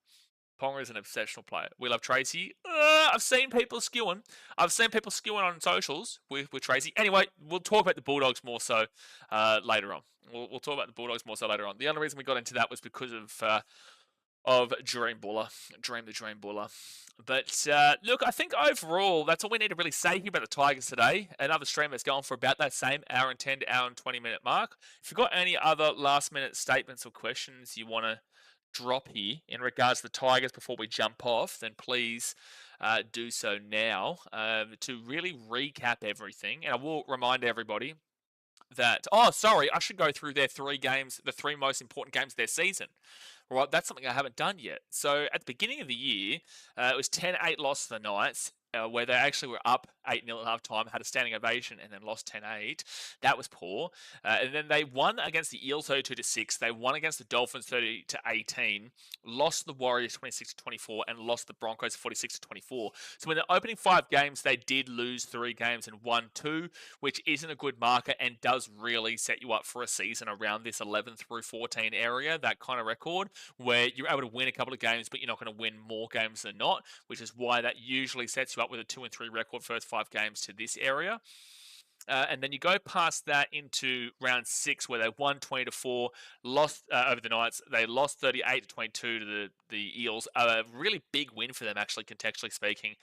Ponga is an exceptional player. We love Tracy. I've seen people skewing. On socials with Tracy. Anyway, we'll talk about the Bulldogs more so later on. We'll talk about the Bulldogs more so later on. The only reason we got into that was because of Dream Buller. Dream the Dream Buller. But look, I think overall, that's all we need to really say here about the Tigers today. Another stream that's going for about that same hour and 10 to hour and 20 minute mark. If you've got any other last minute statements or questions you want to drop here in regards to the Tigers before we jump off, then please do so now to really recap everything. And I will remind everybody that, oh, sorry, I should go through their 3 games, the 3 most important games of their season. Right, that's something I haven't done yet. So at the beginning of the year, it was 10-8 loss to the Knights, where they actually were up 8-0 at half time, had a standing ovation, and then lost 10-8. That was poor. And then they won against the Eels 32-6. They won against the Dolphins 30-18, lost the Warriors 26-24, and lost the Broncos 46-24. So in the opening 5 games, they did lose 3 games and won 2, which isn't a good marker and does really set you up for a season around this 11 through 14 area, that kind of record, where you're able to win a couple of games, but you're not going to win more games than not, which is why that usually sets you up with a 2-3 record first 5 games to this area. And then you go past that into round 6, where they won 20-4, lost over the Knights. They lost 38-22 to the Eels. A really big win for them, actually, contextually speaking,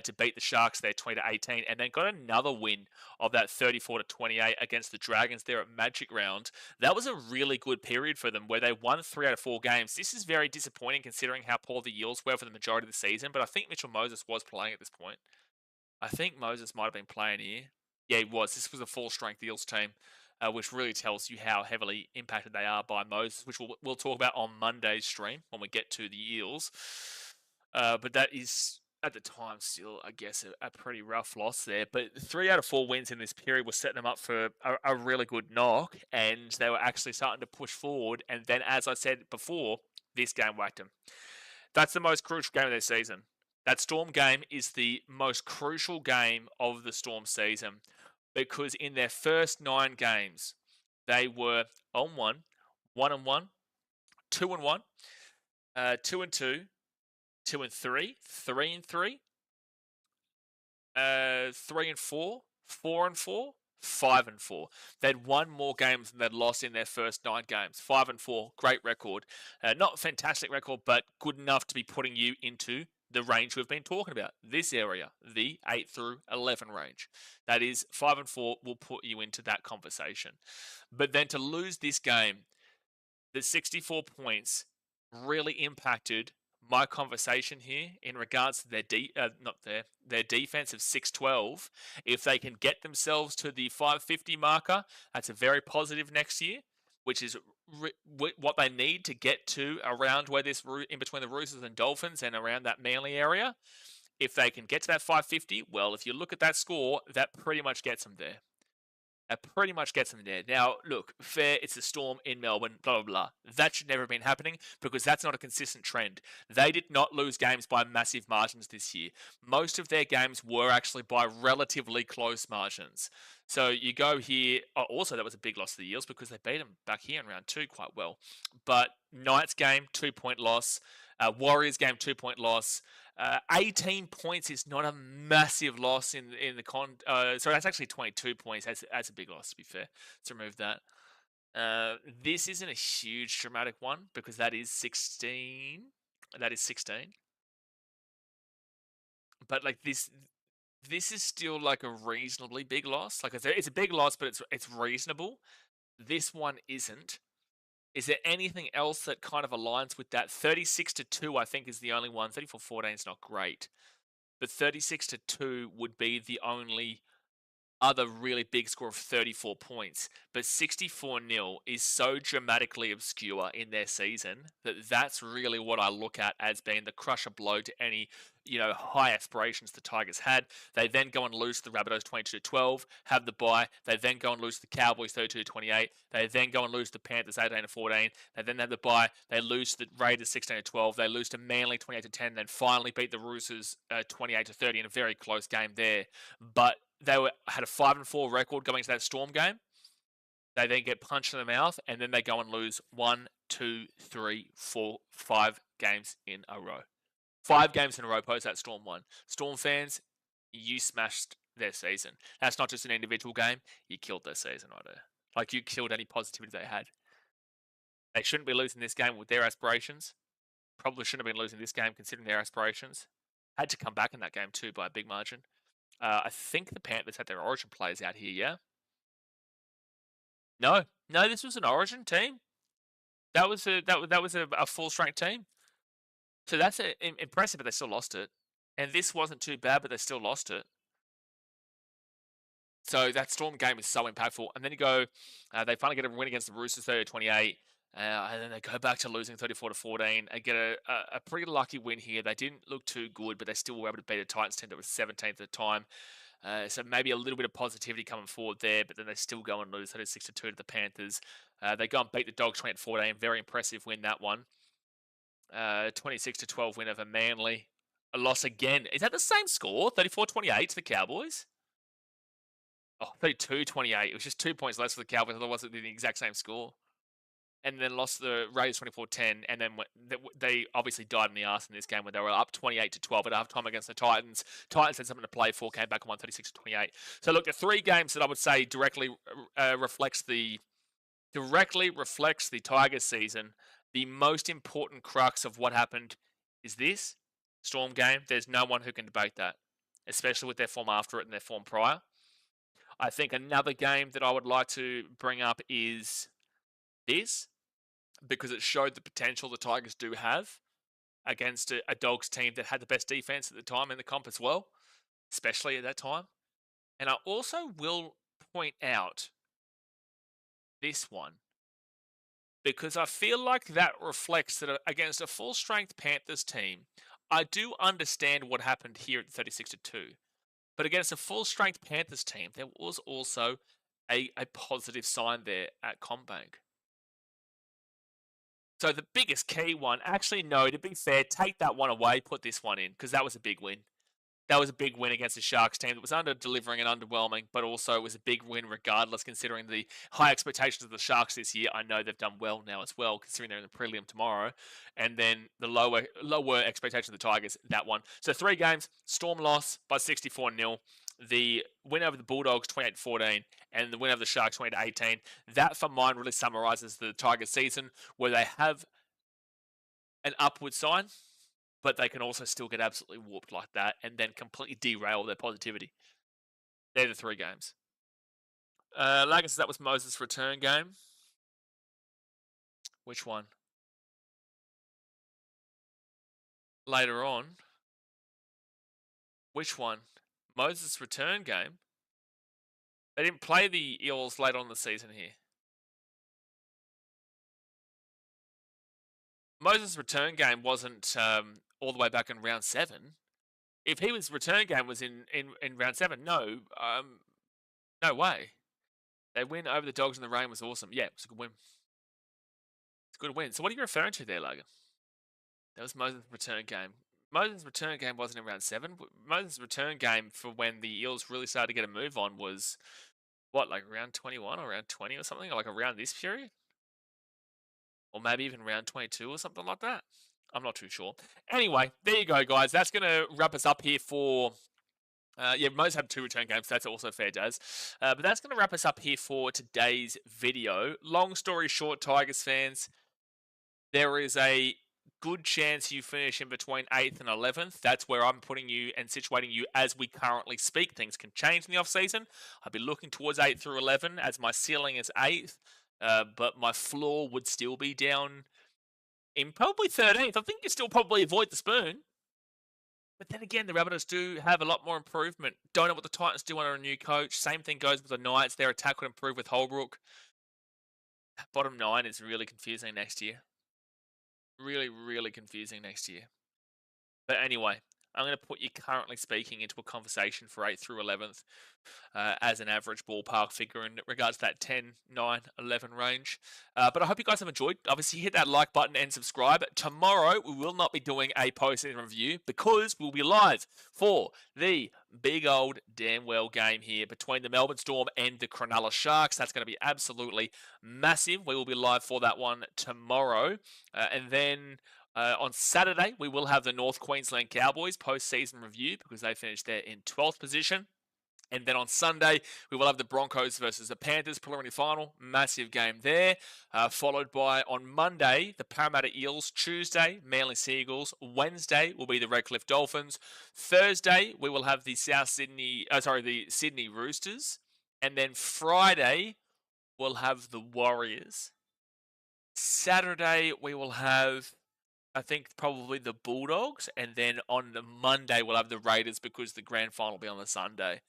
to beat the Sharks there 20-18, and then got another win of that 34-28 against the Dragons there at Magic Round. That was a really good period for them, where they won 3 out of 4 games. This is very disappointing considering how poor the Eels were for the majority of the season, but I think Mitchell Moses was playing at this point. I think Moses might have been playing here. Yeah, he was. This was a full-strength Eels team, which really tells you how heavily impacted they are by Moses, which we'll talk about on Monday's stream when we get to the Eels. But that is, at the time, still, I guess, a pretty rough loss there. But 3 out of 4 wins in this period was setting them up for a really good knock, and they were actually starting to push forward. And then, as I said before, this game whacked them. That's the most crucial game of their season. That Storm game is the most crucial game of the Storm season, because in their first 9 games, they were 0-1, 1-1, 2-1, 2-2, 2-3, 3-3, 3-4, 4-4, 5-4. They'd won more games than they'd lost in their first 9 games. 5-4, great record. Not a fantastic record, but good enough to be putting you into the range we've been talking about, this area, the 8 through 11 range. That is, 5-4 will put you into that conversation. But then to lose this game, the 64 points really impacted my conversation here in regards to their defense of 6-12. If they can get themselves to the 550 marker, that's a very positive next year, which is what they need to get to around where this in between the Roosters and Dolphins and around that Manly area. If they can get to that 550, well, if you look at that score, that pretty much gets them there. Now, look, fair, it's a Storm in Melbourne, blah, blah, blah. That should never have been happening because that's not a consistent trend. They did not lose games by massive margins this year. Most of their games were actually by relatively close margins. So you go here. Oh, also, that was a big loss to the Eels because they beat them back here in round 2 quite well. But Knights game, 2-point loss. Warriors game 2-point loss. 18 points is not a massive loss in the sorry, that's actually 22 points. That's a big loss, to be fair. Let's remove that. This isn't a huge dramatic one because that is 16. That is 16. But like this is still like a reasonably big loss. Like it's a big loss, but it's reasonable. This one isn't. Is there anything else that kind of aligns with that? 36-2, I think, is the only one. 34-14 is not great, but 36-2 would be the only other really big score of 34 points. But 64-0 is so dramatically obscure in their season that's really what I look at as being the crusher blow to any high aspirations the Tigers had. They then go and lose to the Rabbitohs 22-12, have the bye. They then go and lose to the Cowboys 32-28. They then go and lose to the Panthers 18-14. They then have the bye. They lose to the Raiders 16-12. They lose to Manly 28-10. Then finally beat the Roosters 28-30 in a very close game there. But they had a 5-4 record going into that Storm game. They then get punched in the mouth, and then they go and lose 1, 2, 3, 4, 5 games in a row. 5 games in a row post that Storm won. Storm fans, you smashed their season. That's not just an individual game. You killed their season right there. Like, you killed any positivity they had. They shouldn't be losing this game with their aspirations. Probably shouldn't have been losing this game considering their aspirations. Had to come back in that game too by a big margin. I think the Panthers had their Origin players out here, yeah? No, this was an Origin team. That was a full strength team. So that's impressive, but they still lost it. And this wasn't too bad, but they still lost it. So that Storm game is so impactful. And then you go, they finally get a win against the Roosters 30-28. And then they go back to losing 34-14 and get a pretty lucky win here. They didn't look too good, but they still were able to beat a Titans team that was 17th at the time. So maybe a little bit of positivity coming forward there, but then they still go and lose 36-2 to the Panthers. They go and beat the Dogs 28-14. Very impressive win, that one. 26-12 win over Manly. A loss again. Is that the same score? 34-28 to the Cowboys? Oh, 32-28. It was just 2 points less for the Cowboys. Otherwise, it would be the exact same score. And then lost the Raiders 24-10, and then they obviously died in the arse in this game when they were up 28-12 at halftime against the Titans. Titans had something to play for, came back and won 36-28. So look, the 3 games that I would say directly reflects the Tigers season. The most important crux of what happened is this Storm game. There's no one who can debate that, especially with their form after it and their form prior. I think another game that I would like to bring up is this, because it showed the potential the Tigers do have against a Dogs team that had the best defense at the time in the comp as well, especially at that time. And I also will point out this one, because I feel like that reflects that against a full-strength Panthers team, I do understand what happened here at 36-2. But against a full-strength Panthers team, there was also a positive sign there at CommBank. So the biggest key one, actually no, to be fair, take that one away, put this one in, because that was a big win. That was a big win against the Sharks team that was under-delivering and underwhelming, but also it was a big win regardless, considering the high expectations of the Sharks this year. I know they've done well now as well, considering they're in the prelim tomorrow. And then the lower expectations of the Tigers, that one. So 3 games, Storm loss by 64-0. The win over the Bulldogs 28-14 and the win over the Sharks 20-18. That, for mine, really summarises the Tigers season, where they have an upward sign, but they can also still get absolutely whooped like that and then completely derail their positivity. They're the 3 games. Lagus, that was Moses' return game. Which one? Later on. Which one? Moses' return game? They didn't play the Eels later on in the season here. Moses' return game wasn't all the way back in round 7. If his return game was in round 7, no way. They win over the Dogs in the rain was awesome. Yeah, it was a good win. It's a good win. So what are you referring to there, Logan? That was Moses' return game. Moses' return game wasn't in round 7. Moses' return game for when the Eels really started to get a move on was, what, like round 21 or round 20 or something? Or like around this period? Or maybe even round 22 or something like that. I'm not too sure. Anyway, there you go, guys. That's going to wrap us up here for yeah, most have 2 return games. So that's also fair, Daz. But that's going to wrap us up here for today's video. Long story short, Tigers fans, there is a good chance you finish in between 8th and 11th. That's where I'm putting you and situating you as we currently speak. Things can change in the off-season. I'll be looking towards 8 through 11 as my ceiling is 8th, but my floor would still be down in probably 13th. I think you still probably avoid the spoon. But then again, the Rabbitohs do have a lot more improvement. Don't know what the Titans do under a new coach. Same thing goes with the Knights. Their attack would improve with Holbrook. Bottom 9 is really confusing next year. Really, really confusing next year. But anyway, I'm going to put you currently speaking into a conversation for 8th through 11th as an average ballpark figure in regards to that 10, 9, 11 range. But I hope you guys have enjoyed. Obviously, hit that like button and subscribe. Tomorrow, we will not be doing a post-season review because we'll be live for the big old damn well game here between the Melbourne Storm and the Cronulla Sharks. That's going to be absolutely massive. We will be live for that one tomorrow. And then on Saturday, we will have the North Queensland Cowboys post-season review because they finished there in 12th position. And then on Sunday, we will have the Broncos versus the Panthers preliminary final. Massive game there. Followed by, on Monday, the Parramatta Eels. Tuesday, Manly Seagulls. Wednesday will be the Redcliffe Dolphins. Thursday, we will have the the Sydney Roosters. And then Friday, we'll have the Warriors. Saturday, we will have, I think, probably the Bulldogs. And then on the Monday, we'll have the Raiders because the grand final will be on the Sunday.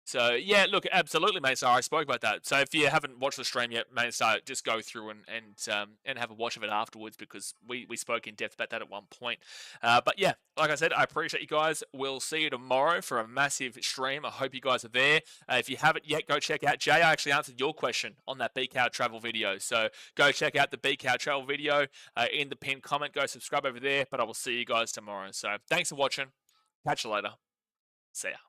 So, yeah, look, absolutely, mate. So I spoke about that. So if you haven't watched the stream yet, mate, so just go through and have a watch of it afterwards because we spoke in depth about that at one point. But, yeah, like I said, I appreciate you guys. We'll see you tomorrow for a massive stream. I hope you guys are there. If you haven't yet, go check out. Jay, I actually answered your question on that BKRtravel video. So go check out the BKRtravel video in the pinned comment. Go subscribe over there. But I will see you guys tomorrow. So thanks for watching. Catch you later. See ya.